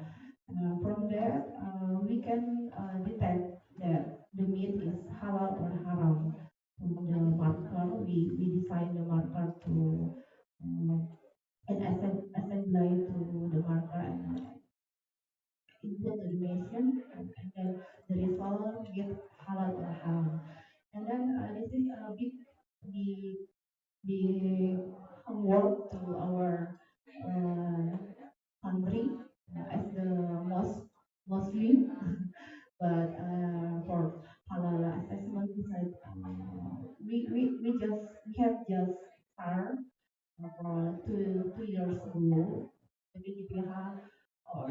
From that, we can detect that the meat is halal or haram. From the marker, we design the marker to and assembly to the marker and input the dimension, and then the result get halal or haram. And then this is a big homework to our uh, country as the most Muslim, but for halal assessment, we said we have just started for 2 years ago. The BGPH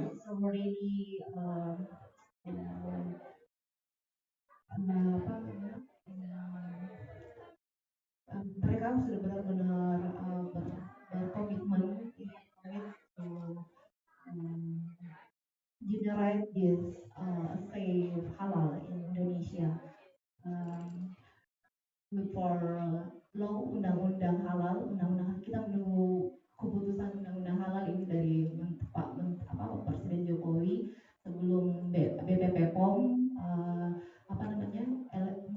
is already apa namanya, mereka sudah benar-benar berkomitmen, commit to um, generate this safe halal in Indonesia. Um, for law undang-undang halal, undang-undang kita menunggu keputusan undang-undang halal ini dari Presiden Jokowi sebelum BPP POM apa namanya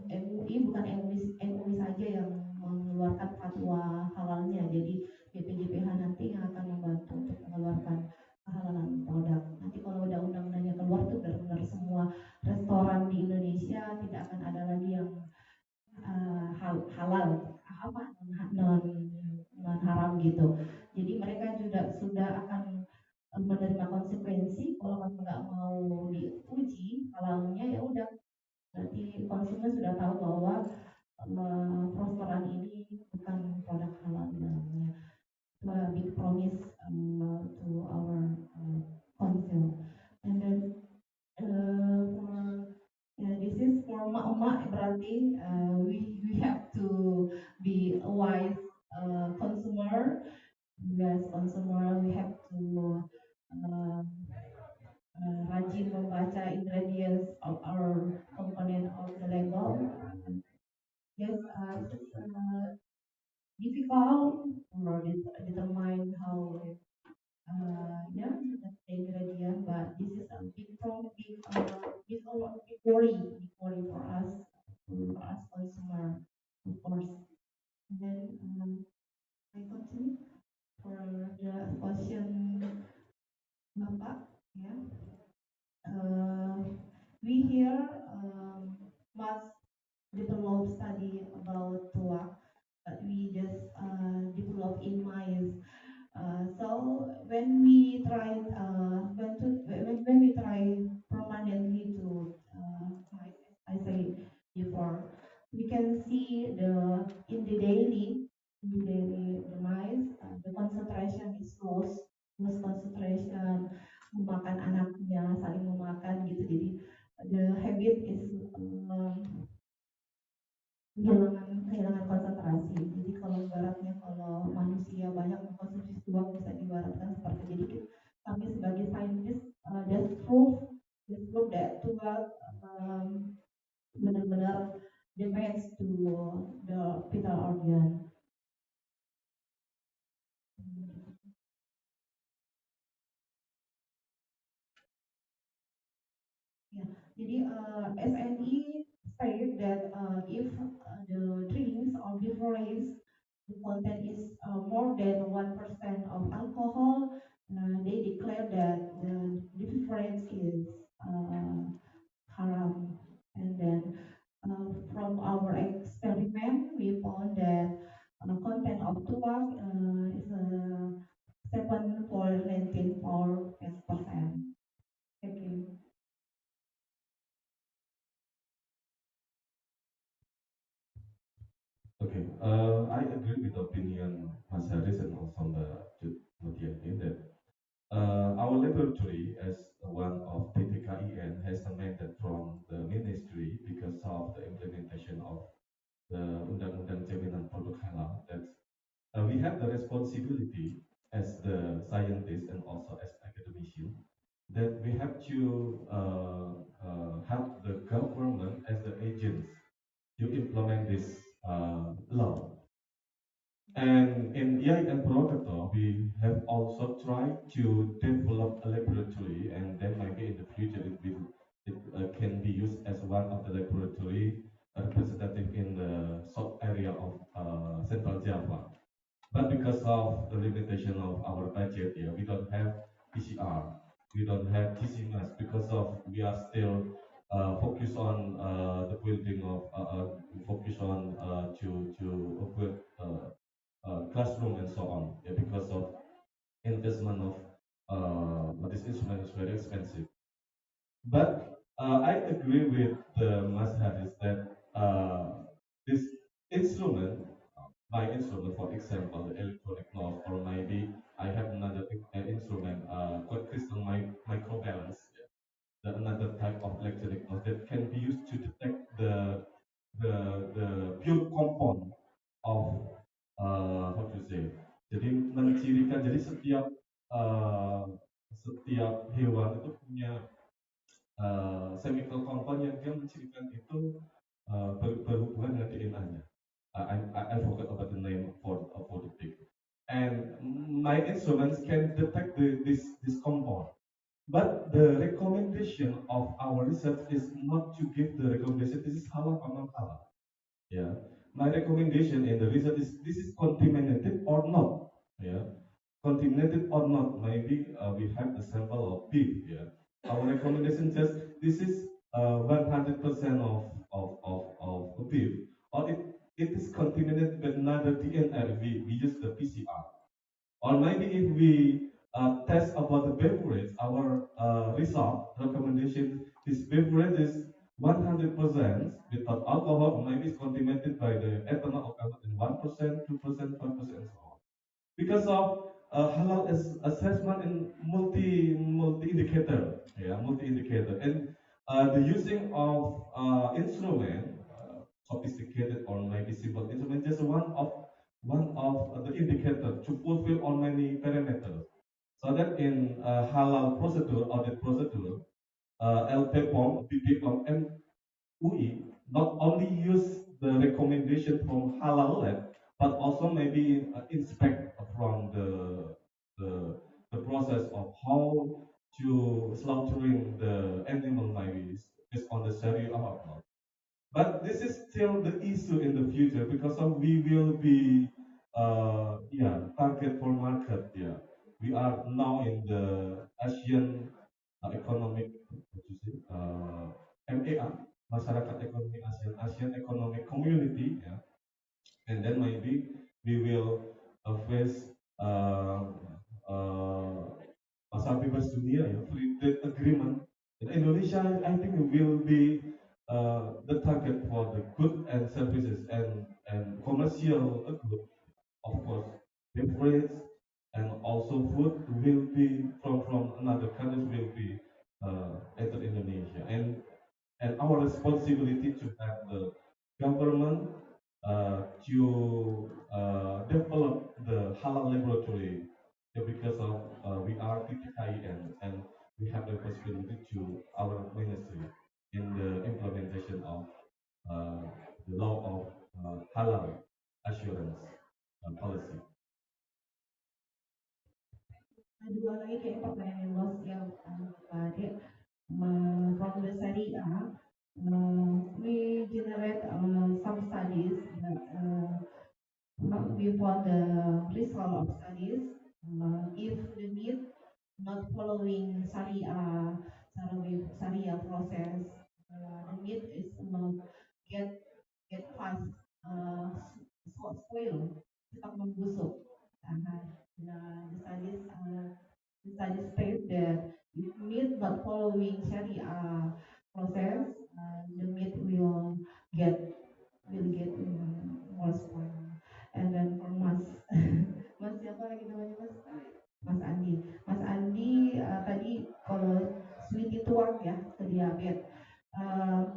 MUI, bukan MUI saja yang mengeluarkan fatwa halalnya, jadi BPJPH nanti yang akan membantu untuk mengeluarkan kehalalan produk. Nanti kalau udah undang-undangnya keluar tuh benar-benar semua restoran di Indonesia tidak akan ada lagi yang halal apa non non haram gitu. Jadi mereka juga sudah akan menerima konsekuensi kalau kamu nggak mau diuji halalnya, ya udah berarti konsumen sudah tahu bahwa restoran ini bukan produk halal di dalamnya. Itu a big promise to our council. And then for this is for emak-emak, berarti we have to be a wise consumer. As consumer, we have to uh, rajin membaca ingredients of our component of the label. Yes, it's difficult or determine how yeah, the ingredient, but this is a big problem, big worry develop study about tuak, but we just develop in mice. So when we try permanently to mice, as I say before, we can see in the daily the mice, the concentration is lost concentration, memakan anaknya, saling memakan gitu. Jadi the habit is kehilangan konsentrasi. Jadi kalau ibaratnya kalau manusia banyak mengkonsumsi tuak bisa diibaratkan seperti jadi kami sebagai saintis just prove that tuak benar-benar damage to the vital organ. Ya, jadi SNI state that if the drinks or beverages the content is more than 1% of alcohol, they declare that the beverage is haram. And then from our experiment, we found that content of tobacco is 7.19%. Thank you. Okay, I agree with the opinion Mas Haris and also Mbak Mutiani that our laboratory as one of TTKIN has a mandate from the ministry because of the implementation of the Undang-Undang Jaminan Produk Halal that we have the responsibility as the scientist and also as academician that we have to help the government as the agents to implement this law. And in EIN Purwokerto, we have also tried to develop a laboratory, and then maybe in the future it can be used as one of the laboratory representative in the south area of Central Java. But because of the limitation of our budget, yeah, we don't have PCR, we don't have GCMS because of we are still focused on the building of focus on to build classroom and so on. Yeah, because of investment of this instrument is very expensive. But I agree with Mas Haris that this instrument, my instrument, for example, the electronic clock, or maybe I have another instrument called crystal microbalance, yeah, the another type of electronic clock that can be used to detect the pure compound of how to say. Jadi mencirikan, jadi setiap hewan itu punya chemical compound yang dia mencirikan itu berhubungan dengan DNA-nya. I forgot about the name for the pig. And my instruments can detect this compound. But the recommendation of our research is not to give the recommendation this is halal or non halal. Yeah, my recommendation in the research is this is contaminated or not. Yeah, contaminated or not. Maybe we have the sample of beef. Yeah, our recommendation just this is 100% of beef, or it is contaminated with another DNA. We use the PCR. Or maybe if we test about the beverage, our result recommendation this beverage is 100% without alcohol, or maybe it's contaminated by the ethanol or in 1%, 2%, 5%, and so on. Because of halal is assessment in multi indicator, yeah, multi indicator, and the using of instrument, sophisticated or maybe simple instrument, just one of the indicator to fulfill all many parameters. So that in halal procedure, audit procedure, LPPOM, BPOM, and UI not only use the recommendation from halal lab, but also maybe inspect from the process of how to slaughtering the animal maybe based on the Sharia or not. But this is still the issue in the future because of we will be target for market. Yeah, we are now in the Asian economic what you say MAA, masyarakat ekonomi ASEAN, Asian Economic and then maybe we will face uh, pasar bebas dunia ya, free trade agreement. In Indonesia, I think will be the target for the goods and services and commercial good, of course, beverage and also food will be from another countries will be enter Indonesia, and our responsibility to have the government to develop the halal laboratory, because of we are TPKI, and we have the responsibility to our ministry in the implementation of uh, the law of halal assurance policy. Dua lagi kayak pertanyaan yang los yang Pak Ade, from the Syariah, we generate some studies that we found the result of studies. If the meat not following Sharia process, the meat is get fast, spoil, cepat membusuk. The studies state that if meat not following Sharia process, the meat get get more spoil. And then for Mas, Mas siapa lagi namanya Mas? Mas Andi. Mas Andi tadi kalau sweetie tuak ya ke diabetes.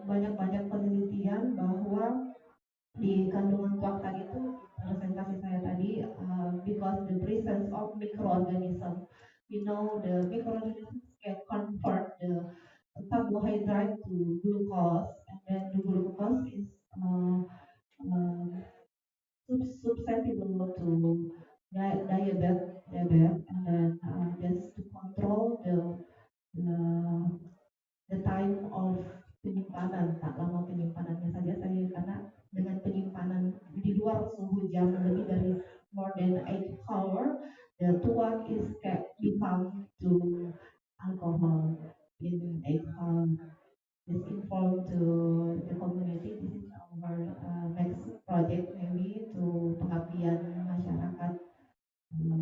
Banyak-banyak penelitian bahwa di kandungan tuak tadi itu presentasi saya tadi, because the presence of microorganism, you know, the microorganisms can convert the carbohydrate to glucose, and then the glucose is uh, susceptible to diabetes, and then just to control the the time of penyimpanan, tak lama penyimpanannya saja saya, karena dengan penyimpanan di luar suhu jam lebih dari more than 8 hours, the tuak is become to alcohol in 8 hours. This inform to the community. This is our next project, maybe to pengabdian masyarakat. Yeah.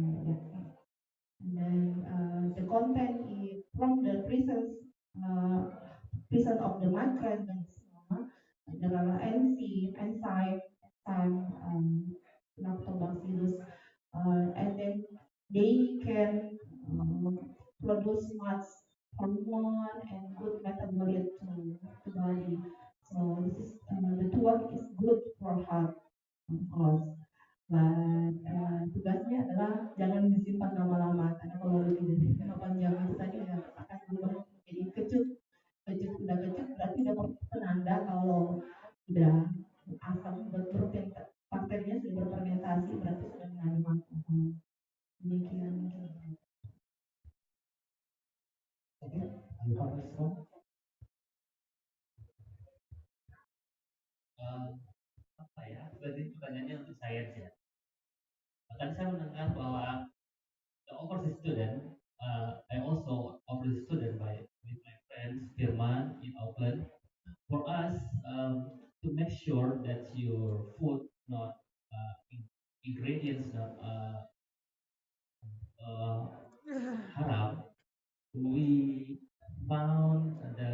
And then the content is from the uh, presence of the microorganisms. There are enzyme, lactobacillus, and then they can produce much hormone and good metabolism to body. So this is the tuak is good for heart, of course. Nah, tugasnya adalah jangan disimpan lama-lama, karena kalau lebih dari 8 jam itu tadi ya akan berubah jadi kecut. Udah kecut berarti udah penanda kalau udah asam bakterinya sudah berfermentasi, berarti sudah mengandung alkohol. Demikian mungkin. Oke, you have respond? Apa ya? Berarti pertanyaannya untuk sains ya. Tadi saya mendengar bahwa the overseas student, I also overseas student with my friends Firman in Auckland. For us, to make sure that your food not ingredients not uh, haram, we found the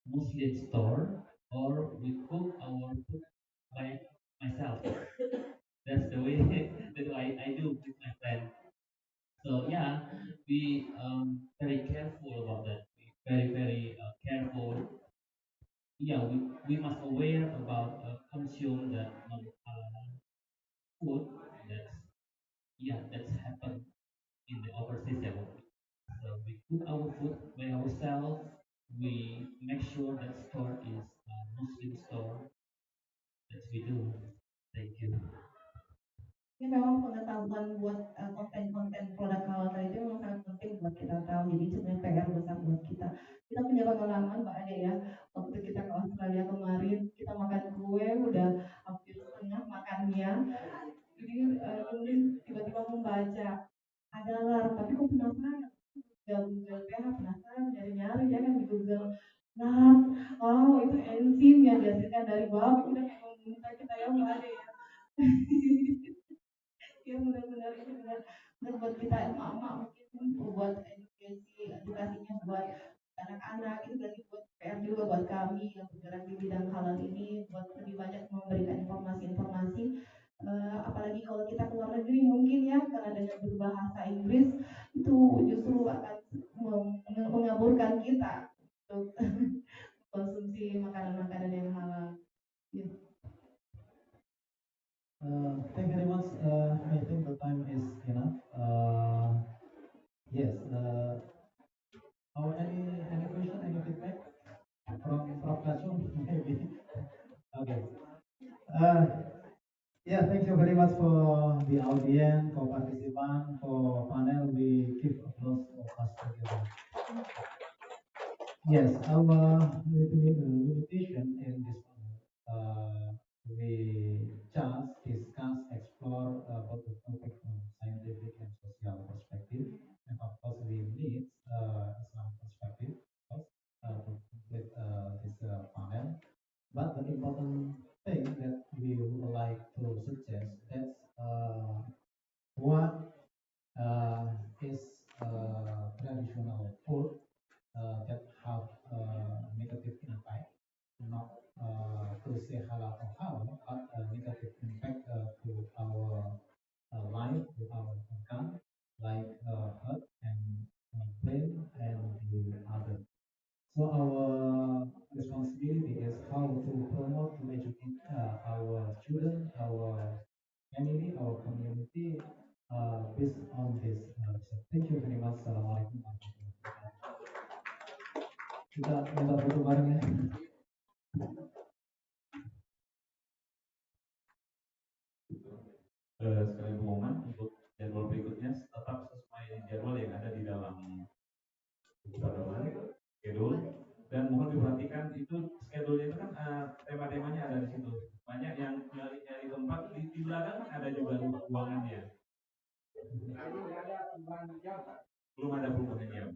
Muslim store, or we cook our food by myself. That's the way that I do with my friend. So yeah, we very careful about that. We very careful. Yeah, we must aware about consume that food that's that's happened in the overseas level. So we cook our food by ourselves. We make sure that store is a Muslim store. That we do. Thank you. Ini memang pengetahuan buat konten-konten produk halal tadi itu memang sangat penting buat kita tahu. Jadi sebenarnya PR besar buat kita. Kita punya pengalaman Mbak Ade ya. Waktu kita ke Australia kemarin, kita makan kue udah hampir setengah makannya. Jadi kemudian tiba-tiba membaca ada alarm, tapi kok penasaran? Google PH penasaran nyari-nyari ya kan di Google. Nah, oh itu enzim yang dihasilkan dari babi, udah kayak minta kita ya Mbak Ade ya. Ya benar-benar ini benar buat kita emak-emak mungkin buat edukasinya buat anak-anak itu lagi buat PR juga buat kami yang bergerak di bidang halal ini buat lebih banyak memberikan informasi-informasi. Apalagi kalau kita keluar negeri mungkin ya karena dengan berbahasa Inggris itu justru akan mengaburkan kita untuk konsumsi makanan-makanan yang halal. Ya. Thank you very much. I think the time is enough. Yes. Any question, any feedback from Prof. Kachung? Maybe. Okay. Uh, yeah. Thank you very much for the audience, for participant, for panel. We give applause for us together. Yes, our limitation in this panel, we just discuss, explore both the topic from scientific and social perspective, and of course we need Islamic perspective, of course, to complete this panel. But the important thing that we would like to suggest that what is traditional food that have negative impact, not to say halal or haram, but negative impact to our life, to our organ, like heart and brain and the other. So our responsibility is how to promote, to educate our children, our family, our community based on this. Research. Thank you very much. Assalamualaikum warahmatullahi wabarakatuh. Kita minta foto bareng ya. Sekali pengumuman untuk jadwal berikutnya tetap sesuai jadwal yang ada di dalam schedule, dan mohon diperhatikan itu schedule-nya itu kan tema-temanya ada di situ. Banyak yang nyari tempat di belakang kan ada juga ruangannya. Belum ada perubahannya.